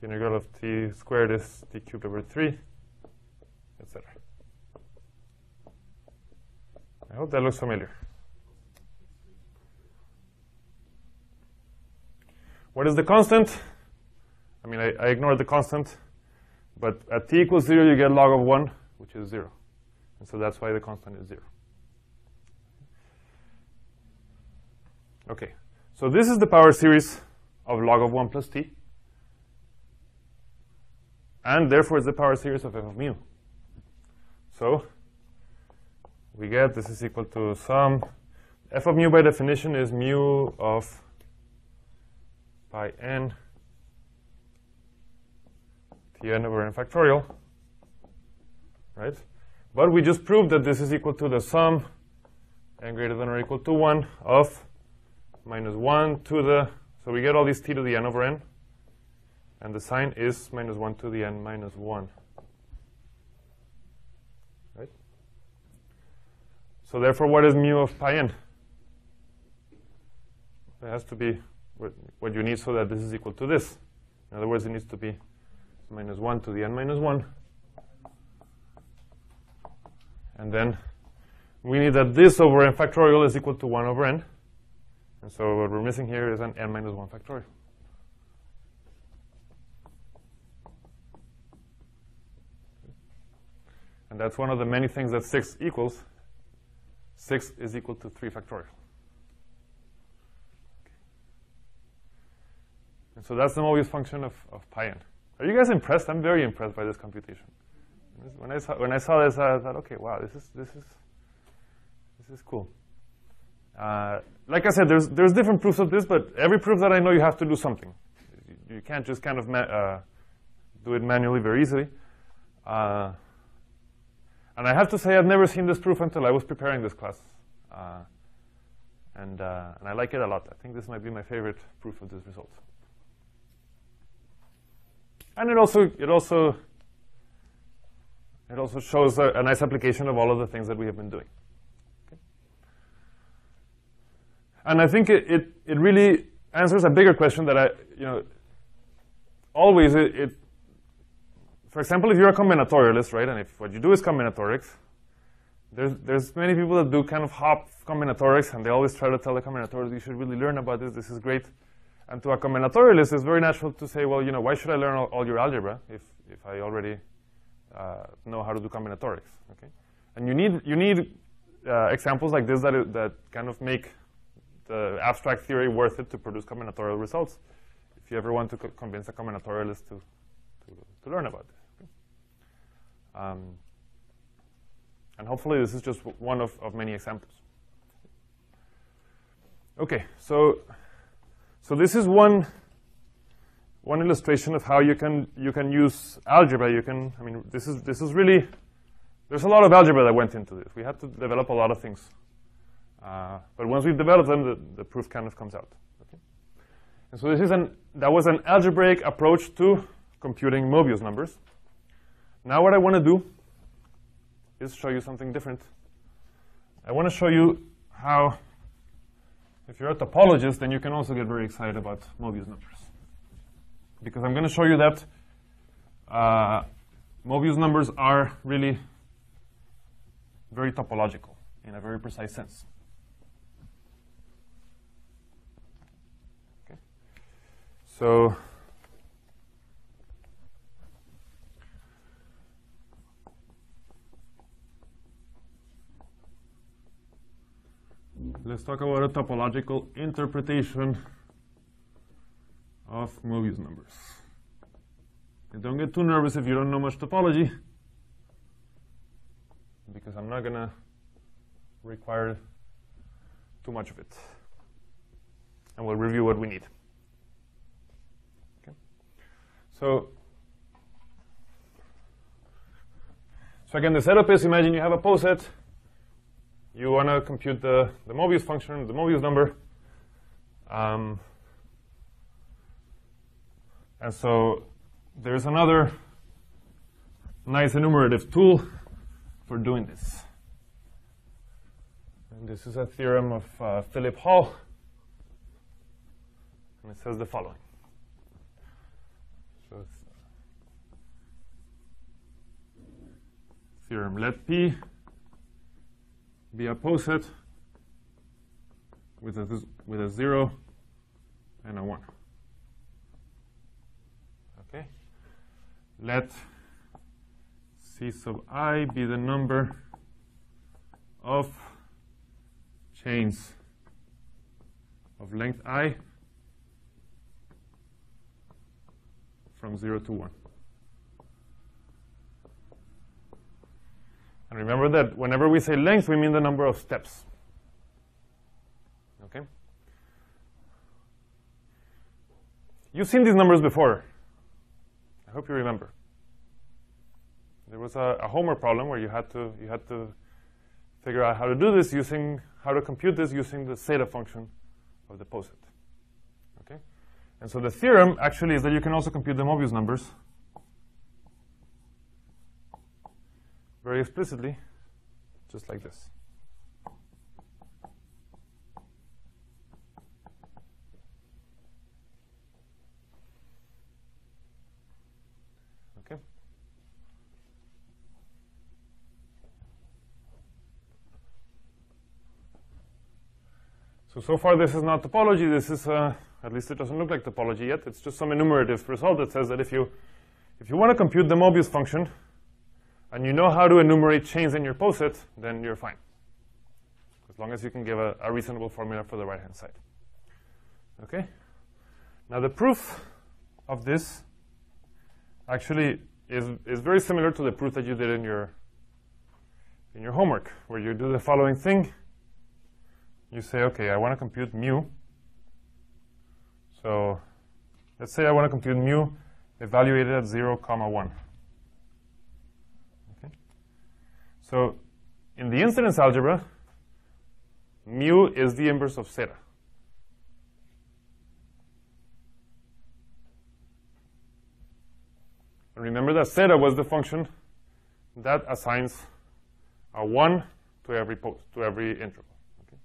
The integral of t squared is t cubed over 3, etc. I hope that looks familiar. What is the constant? I mean, I ignored the constant, but at t equals 0, you get log of 1, which is 0. And so that's why the constant is 0. Okay, so this is the power series of log of 1 plus t. And therefore, it's the power series of f of mu. So we get this is equal to sum. F of mu by definition is mu of pi n Tn over n factorial, right? But we just proved that this is equal to the sum n greater than or equal to 1 of minus 1 to the, so we get all these t to the n over n, and the sign is minus 1 to the n minus 1, right? So therefore, what is mu of pi n? It has to be what you need so that this is equal to this. In other words, it needs to be minus 1 to the n minus 1. And then we need that this over n factorial is equal to 1 over n. And so what we're missing here is an n minus 1 factorial. And that's one of the many things that 6 equals. 6 is equal to 3 factorial. And so that's the Mobius function of pi n. Are you guys impressed? I'm very impressed by this computation. When I saw this, I thought, okay, wow, this is cool. Like I said, there's different proofs of this, but every proof that I know, you have to do something. You can't just kind of do it manually very easily. And I have to say, I've never seen this proof until I was preparing this class. And I like it a lot. I think this might be my favorite proof of this result. And it also shows a nice application of all of the things that we have been doing. Okay. And I think it really answers a bigger question that always for example, if you're a combinatorialist, right, and if what you do is combinatorics, there's many people that do kind of Hopf combinatorics, and they always try to tell the combinatorials, you should really learn about this. This is great. And to a combinatorialist, it's very natural to say, well, why should I learn all your algebra if I already know how to do combinatorics? Okay, and you need examples like this that kind of make the abstract theory worth it to produce combinatorial results. If you ever want to convince a combinatorialist to learn about this, okay? And hopefully this is just one of many examples. Okay, so this is one one illustration of how you can use algebra. I mean, this is really, there's a lot of algebra that went into this. We had to develop a lot of things. But once we've developed them, the proof kind of comes out. Okay? And so that was an algebraic approach to computing Mobius numbers. Now what I want to do is show you something different. I want to show you how, if you're a topologist, then you can also get very excited about Mobius numbers. Because I'm going to show you that Mobius numbers are really very topological in a very precise sense. Okay. So let's talk about a topological interpretation of Mobius numbers. And don't get too nervous if you don't know much topology, because I'm not going to require too much of it. And we'll review what we need. Okay. So again, the setup is, imagine you have a poset. You want to compute the Mobius function, the Mobius number. And so there's another nice enumerative tool for doing this. And this is a theorem of Philip Hall. And it says the following. So it's theorem, let P be a poset with a 0 and a 1. Okay. Let C sub I be the number of chains of length I from 0 to 1. And remember that whenever we say length, we mean the number of steps. Okay? You've seen these numbers before. I hope you remember. There was a homework problem where you had to figure out how to do this how to compute this using the zeta function of the poset. Okay? And so the theorem actually is that you can also compute the Mobius numbers very explicitly, just like this. Okay. So far this is not topology. This is, at least it doesn't look like topology yet. It's just some enumerative result that says that if you want to compute the Mobius function, and you know how to enumerate chains in your poset, then you're fine. As long as you can give a reasonable formula for the right-hand side. Okay? Now the proof of this actually is very similar to the proof that you did in your homework, where you do the following thing. You say, okay, I want to compute mu. So let's say I want to compute mu evaluated at 0, 1. So in the incidence algebra, mu is the inverse of zeta. And remember that zeta was the function that assigns a 1 to every interval. Okay?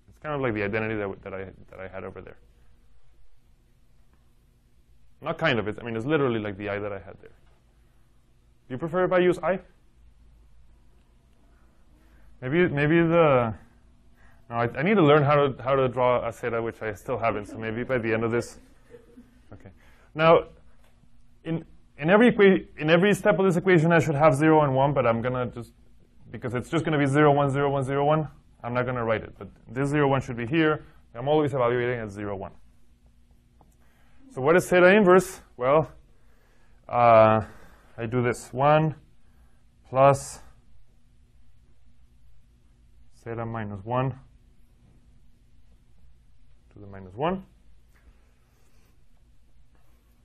It's kind of like the identity that I had over there. Not kind of, I mean, it's literally like the I that I had there. Do you prefer if I use I? Maybe no, I need to learn how to draw a zeta, which I still haven't. So maybe by the end of this, okay. Now, in every step of this equation, I should have 0 and 1, but I'm gonna because it's just gonna be 0, 1, 0, 1, 0, 1. I'm not gonna write it, but this 0, 1 should be here. I'm always evaluating at 0, 1. So what is zeta inverse? Well, I do this 1 plus zeta minus 1 to the minus 1.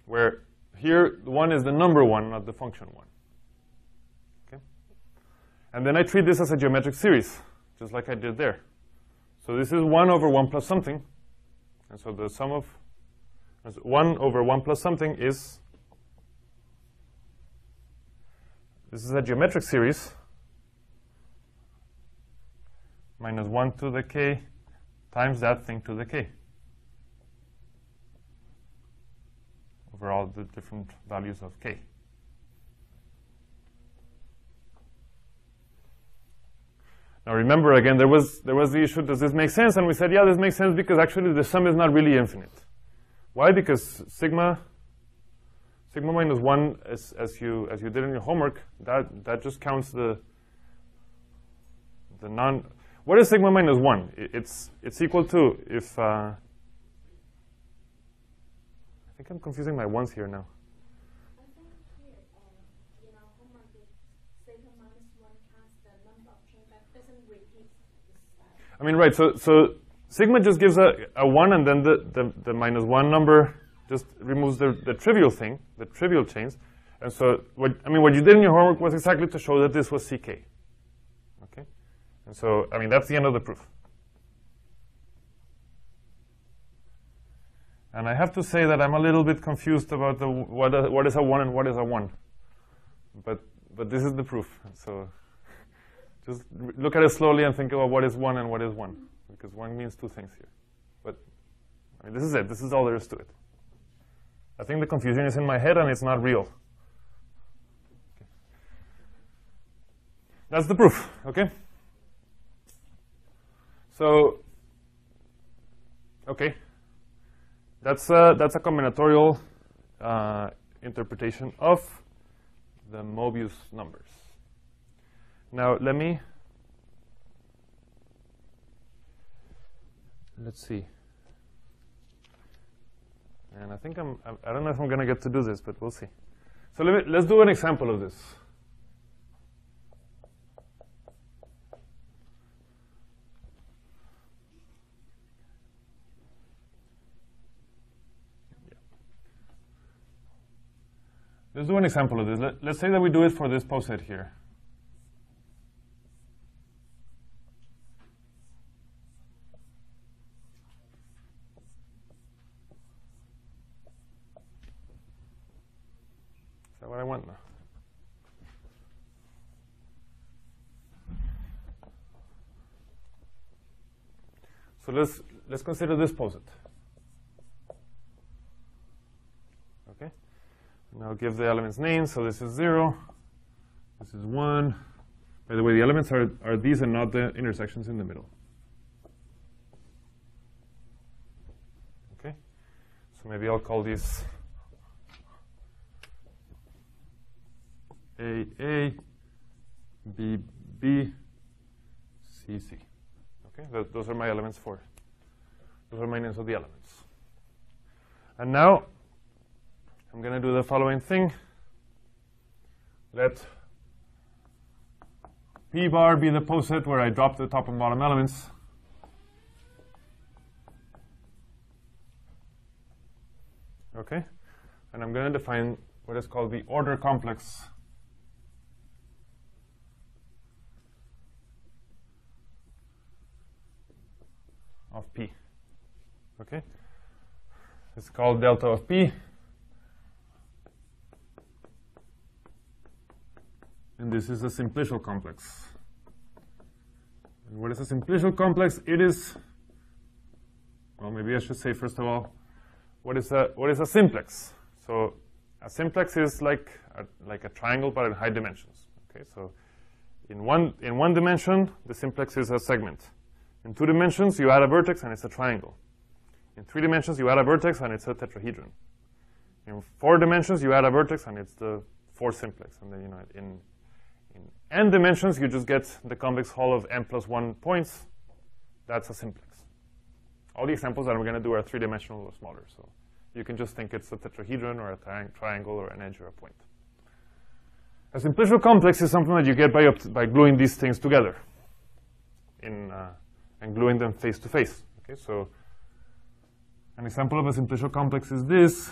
where here 1 is the number 1, not the function 1. Okay? And then I treat this as a geometric series, just like I did there. So this is 1 over 1 plus something. And so the sum of 1 over 1 plus something is, this is a geometric series, minus 1 to the k times that thing to the k, over all the different values of k. Now remember, again, there was the issue, does this make sense? And we said, yeah, this makes sense because actually the sum is not really infinite. Why? Because sigma minus 1, as you did in your homework, that just counts the non. What is sigma minus 1? It's equal to, if I think I'm confusing my ones here now. I think here, in our homework, sigma minus 1 counts the number of change that doesn't repeat this. I mean, right, so sigma just gives a 1, and then the minus 1 number just removes the trivial thing, the trivial chains. And so, what you did in your homework was exactly to show that this was ck. Okay? And so, I mean, that's the end of the proof. And I have to say that I'm a little bit confused about what is a 1 and what is a 1. But this is the proof. So just look at it slowly and think about what is 1 and what is 1. Because 1 means two things here. But I mean, this is it. This is all there is to it. I think the confusion is in my head and it's not real. Okay. That's the proof, okay? So, okay. That's a combinatorial interpretation of the Mobius numbers. Now, let's see. And I think I don't know if I'm going to get to do this, but we'll see. So let's do an example of this. Let's do an example of this. Let's say that we do it for this poset here. Is that what I want now? So let's consider this poset. Okay? And I'll give the elements names. So this is 0. This is 1. By the way, the elements are these and not the intersections in the middle. Okay? So maybe I'll call these A, B, B, C, C. Okay? Those are my elements for. Those are my names of the elements. And now I'm going to do the following thing. Let P bar be the poset where I drop the top and bottom elements. Okay? And I'm going to define what is called the order complex of P. Okay? It's called delta of P. And this is a simplicial complex. And what is a simplicial complex? It is, well, maybe I should say first of all, what is a simplex? So a simplex is like a triangle but in high dimensions. Okay, so in one dimension, the simplex is a segment. In 2 dimensions, you add a vertex and it's a triangle. In 3 dimensions, you add a vertex and it's a tetrahedron. In 4 dimensions, you add a vertex and it's the 4 simplex. And then, in n dimensions, you just get the convex hull of n plus 1 points. That's a simplex. All the examples that I'm going to do are 3-dimensional or smaller. So you can just think it's a tetrahedron or a triangle or an edge or a point. A simplicial complex is something that you get by gluing these things together and gluing them face to face. Okay, so an example of a simplicial complex is this.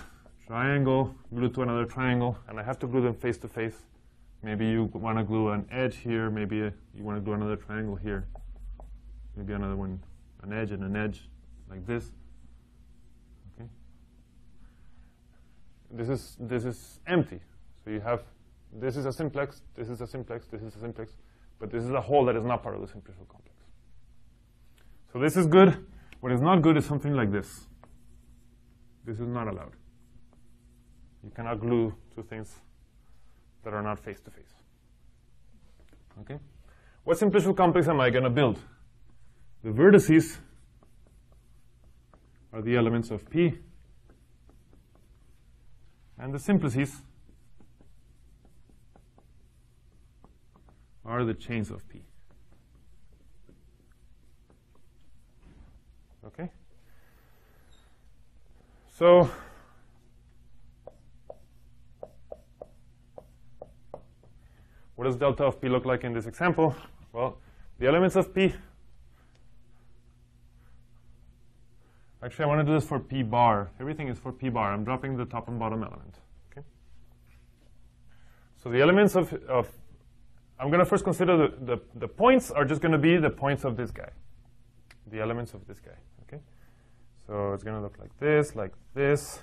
triangle glued to another triangle, and I have to glue them face to face. Maybe you want to glue an edge here, maybe you want to glue another triangle here, maybe another one, an edge and an edge, like this. Okay. This is empty. So you have, this is a simplex, this is a simplex, this is a simplex, but this is a whole that is not part of the simplicial complex. So this is good. What is not good is something like this. This is not allowed. You cannot glue two things that are not face to face. Okay? What simplicial complex am I going to build? The vertices are the elements of P, and the simplices are the chains of P. Okay? So what does delta of P look like in this example? Well, the elements of P, actually I want to do this for P bar. Everything is for P bar. I'm dropping the top and bottom element. Okay? So the elements of I'm going to first consider the points are just going to be the points of this guy. The elements of this guy. Okay? So it's going to look like this, like this.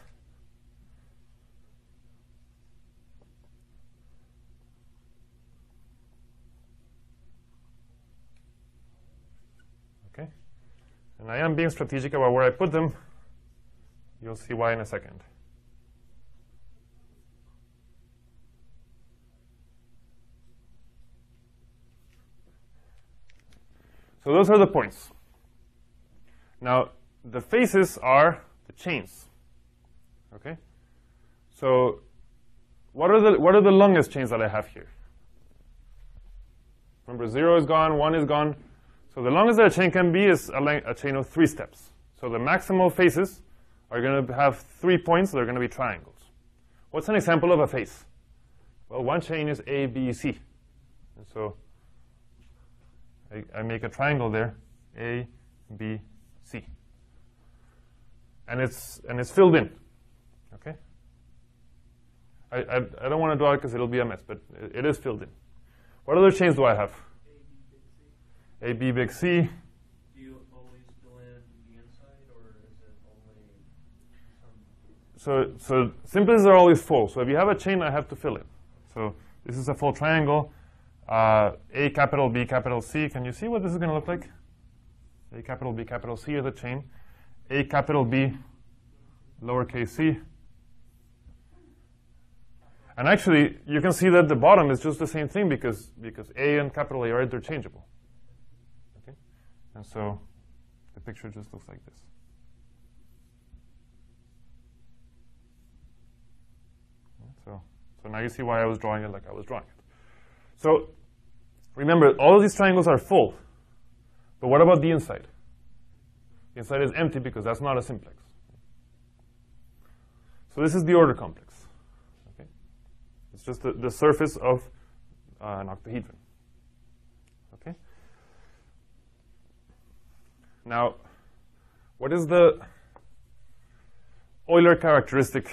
Okay? And I am being strategic about where I put them. You'll see why in a second. So those are the points. Now, the faces are the chains. Okay? So what are the longest chains that I have here? Remember, 0 is gone, 1 is gone. So the longest that a chain can be is a chain of 3 steps. So the maximal faces are going to have 3 points. They're going to be triangles. What's an example of a face? Well, one chain is A, B, C. And so I make a triangle there, A, B, C. And it's filled in. Okay? I don't want to draw it because it'll be a mess, but it is filled in. What other chains do I have? A, B, big C. Do you always fill in the inside, or is it only some? So simplices are always full. So if you have a chain, I have to fill it. So this is a full triangle. A capital B capital C. Can you see what this is going to look like? A capital B capital C is a chain. A capital B lowercase c. And actually, you can see that the bottom is just the same thing because A and capital A are interchangeable. Okay? And so the picture just looks like this. So now you see why I was drawing it like I was drawing it. So remember, all of these triangles are full. But what about the inside? The inside is empty because that's not a simplex. So this is the order complex. Okay? It's just the surface of an octahedron. Okay? Now, what is the Euler characteristic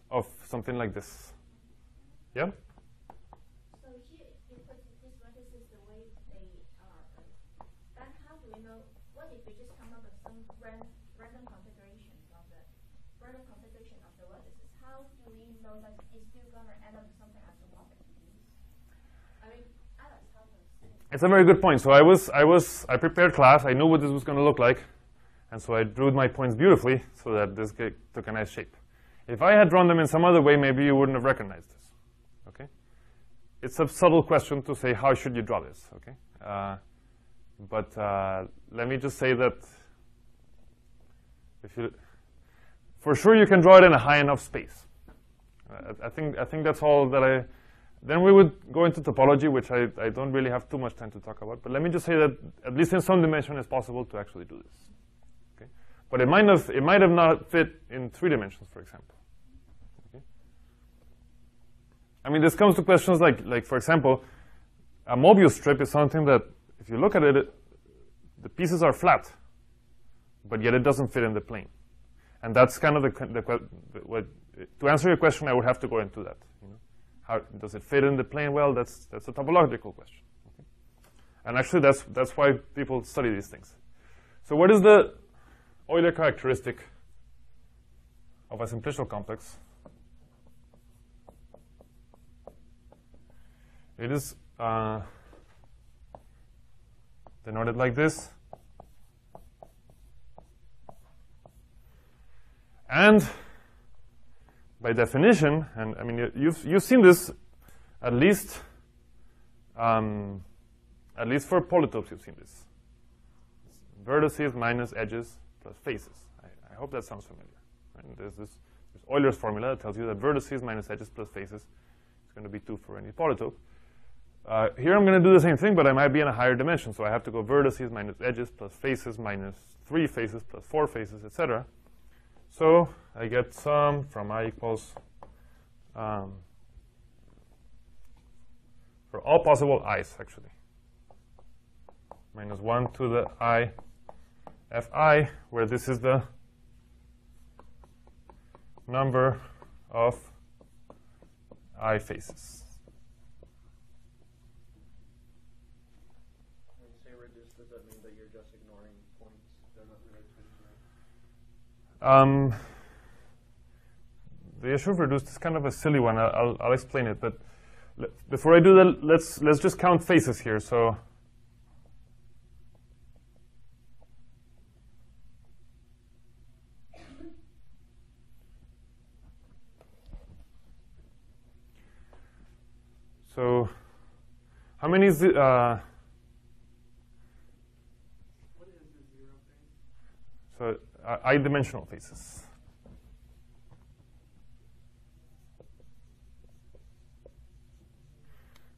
of something like this? Yeah? So here, because these vertices, the way they are, then how do we know, what if we just come up with some random configuration of the vertices? How do we know that it's still going to end up with something isomorphic? I mean, Alex, how does it? It's a very good point. So I prepared class. I knew what this was going to look like. And so I drew my points beautifully so that this took a nice shape. If I had drawn them in some other way, maybe you wouldn't have recognized this. Okay? It's a subtle question to say, how should you draw this? Okay? But let me just say that for sure you can draw it in a high enough space. I think that's all that then we would go into topology, which I don't really have too much time to talk about. But let me just say that at least in some dimension it's possible to actually do this. Okay? But it might have not fit in 3 dimensions, for example. Okay? I mean, this comes to questions like for example, a Mobius strip is something that, if you look at it, the pieces are flat, but yet it doesn't fit in the plane. And that's kind of to answer your question, I would have to go into that. You know? How does it fit in the plane? Well, that's a topological question. Okay? And actually, that's why people study these things. So what is the Euler characteristic of a simplicial complex? It is denoted like this. And by definition, and I mean you've seen this at least for polytopes, you've seen this. Vertices minus edges plus faces. I hope that sounds familiar. Right? There's Euler's formula that tells you that vertices minus edges plus faces is going to be 2 for any polytope. Here I'm going to do the same thing, but I might be in a higher dimension. So I have to go vertices minus edges plus faces minus 3 faces plus 4 faces, etc. So I get some from I equals, for all possible i's, actually. Minus 1 to the I fi, where this is the number of I faces. When you say reduced, does that mean that you're just ignoring points? They're not related to anything? The issue of reduced is kind of a silly one. I'll explain it, but before I do that, let's just count faces here. So how many is What is the zero phase? so I-dimensional faces.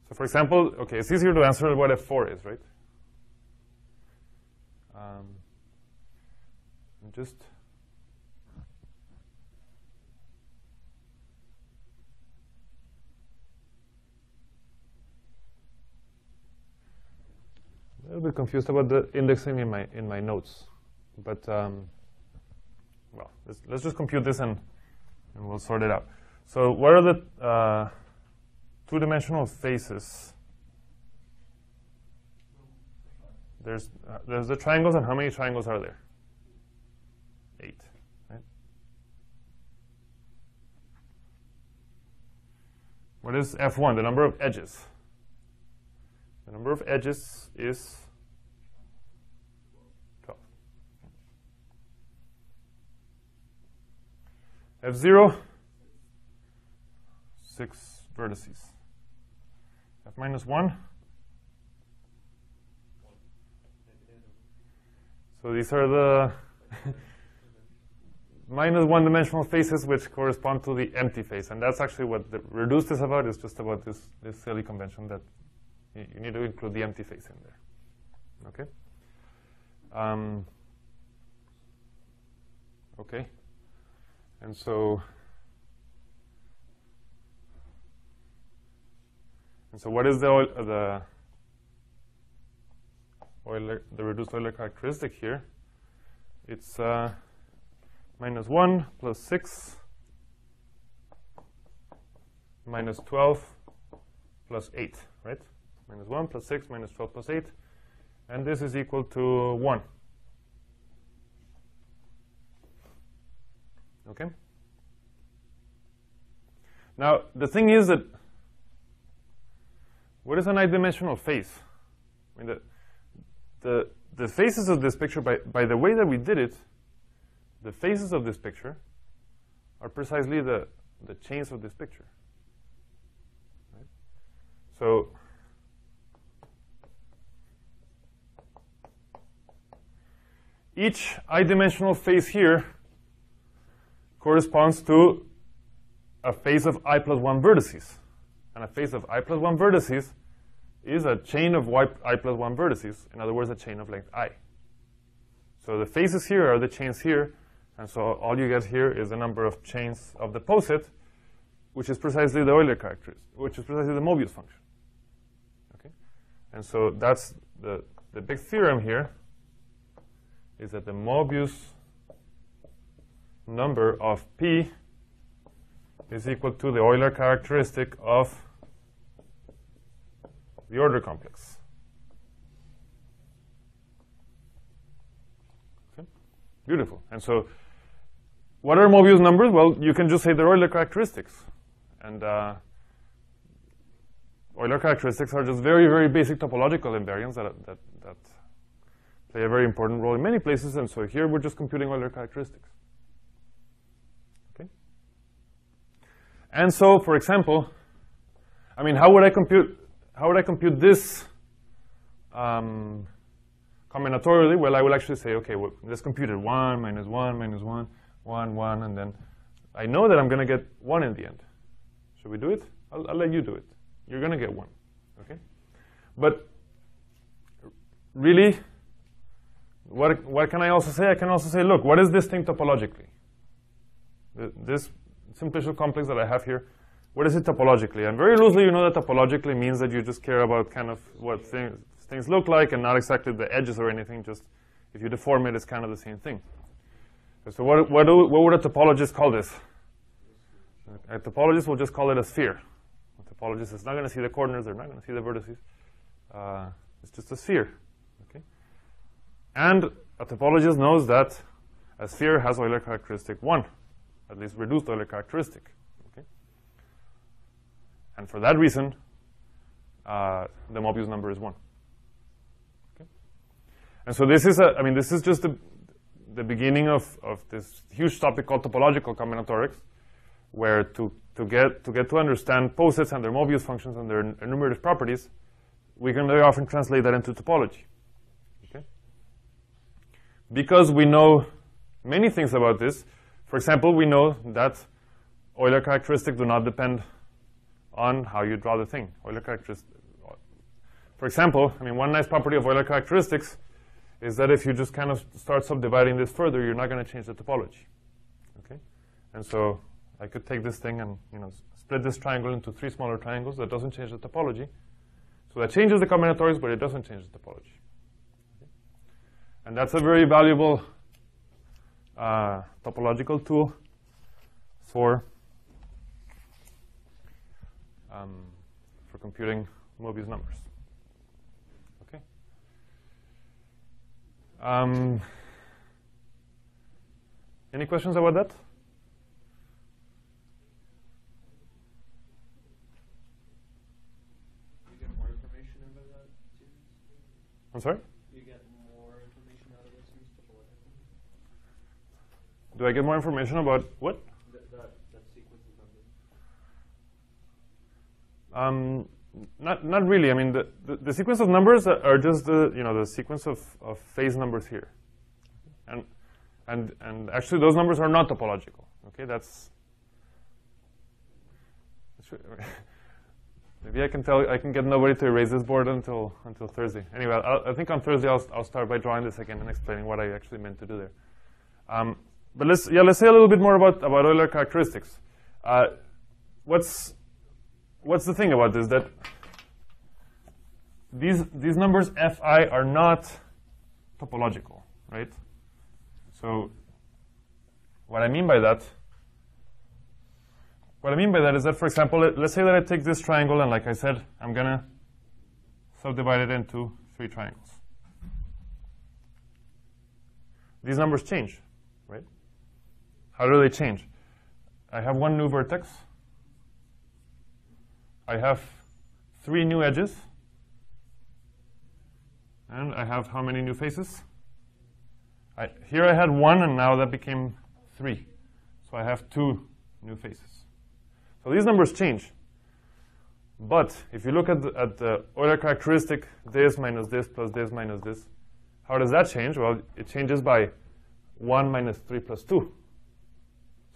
So for example, okay, it's easier to answer what F4 is, right? Just a little bit confused about the indexing in my notes, but well, let's just compute this and we'll sort it out. So what are the two-dimensional faces? There's the triangles, and how many triangles are there? 8, right? What is F1? The number of edges. The number of edges is 12. F0, 6 vertices. F minus 1. So these are the minus one-dimensional faces which correspond to the empty face. And that's actually what the reduced is about. It's just about this silly convention that you need to include the empty face in there. Okay? Okay. And so what is the reduced Euler characteristic here? It's minus 1 plus 6 minus 12 plus 8, right? Minus 1 plus 6 minus 12 plus 8. And this is equal to 1. Okay? Now, the thing is that what is an I-dimensional face? I mean, the faces of this picture, by the way that we did it, the faces of this picture are precisely the chains of this picture. Right? So each I-dimensional face here corresponds to a face of I plus 1 vertices. And a face of I plus 1 vertices is a chain of I plus 1 vertices. In other words, a chain of length I. So the faces here are the chains here. And so all you get here is the number of chains of the poset, which is precisely the Euler characteristic, which is precisely the Mobius function. Okay? And so that's the big theorem here, is that the Mobius number of P is equal to the Euler characteristic of the order complex. Okay? Beautiful. And so, what are Mobius numbers? Well, you can just say they're Euler characteristics. And Euler characteristics are just very, very basic topological invariants that play a very important role in many places. And so here we're just computing Euler characteristics. Okay? And so, for example, I mean, how would I compute this combinatorially? Well, I will actually say, okay, well, let's compute it 1 minus 1 minus 1, 1, 1, and then I know that I'm going to get 1 in the end. Should we do it? I'll let you do it. You're going to get 1. Okay? But really, what can I also say? I can also say, look, what is this thing topologically? This simplicial complex that I have here, what is it topologically? And very loosely, you know that topologically means that you just care about kind of what things look like and not exactly the edges or anything. Just if you deform it, it's kind of the same thing. So what would a topologist call this? A topologist will just call it a sphere. A topologist is not going to see the corners. They're not going to see the vertices. It's just a sphere. Okay? And a topologist knows that a sphere has Euler characteristic 1, at least reduced Euler characteristic. Okay? And for that reason, the Mobius number is 1. Okay? And so this is just the beginning of this huge topic called topological combinatorics, where to get to understand posets and their Mobius functions and their enumerative properties, we can very often translate that into topology. Okay? Because we know many things about this. For example, we know that Euler characteristics do not depend on how you draw the thing. Euler characteristics. For example, I mean, one nice property of Euler characteristics is that if you just kind of start subdividing this further, you're not going to change the topology. Okay? And so I could take this thing and split this triangle into 3 smaller triangles. That doesn't change the topology. So that changes the combinatorics, but it doesn't change the topology. Okay? And that's a very valuable topological tool for computing Mobius numbers. Okay. Any questions about that? You get more information out of that series? I'm sorry? You get more information out of that series topologically? Do I get more information about what? That sequence of numbers. Not really. I mean, the sequence of numbers are just the sequence of phase numbers here, and actually those numbers are not topological. Okay, that's maybe I can get nobody to erase this board until Thursday. Anyway, I think on Thursday I'll start by drawing this again and explaining what I actually meant to do there. But let's say a little bit more about Euler characteristics. What's the thing about this? That these numbers Fi are not topological, right? So what I mean by that is that, for example, let's say that I take this triangle and, like I said, I'm going to subdivide it into 3 triangles. These numbers change, right? How do they change? I have 1 new vertex. I have 3 new edges. And I have how many new faces? Here I had 1, and now that became 3. So I have 2 new faces. So these numbers change. But if you look at the Euler characteristic, this minus this plus this minus this, how does that change? Well, it changes by 1 minus 3 plus 2.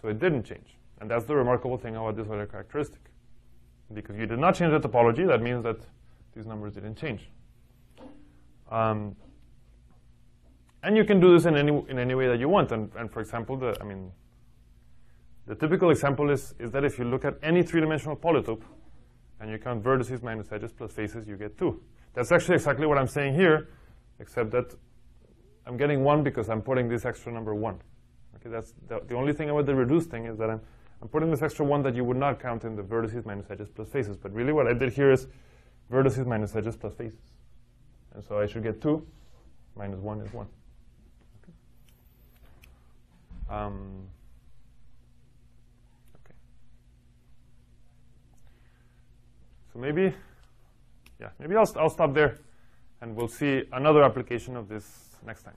So it didn't change. And that's the remarkable thing about this Euler characteristic. Because you did not change the topology, that means that these numbers didn't change. And you can do this in any way that you want. And for example, the typical example is that if you look at any 3-dimensional polytope and you count vertices minus edges plus faces, you get 2. That's actually exactly what I'm saying here, except that I'm getting 1 because I'm putting this extra number 1. Okay, that's the only thing about the reduced thing is that I'm putting this extra 1 that you would not count in the vertices minus edges plus faces. But really what I did here is vertices minus edges plus faces. And so I should get 2 minus 1 is 1. Okay. Okay. So maybe I'll stop there, and we'll see another application of this next time.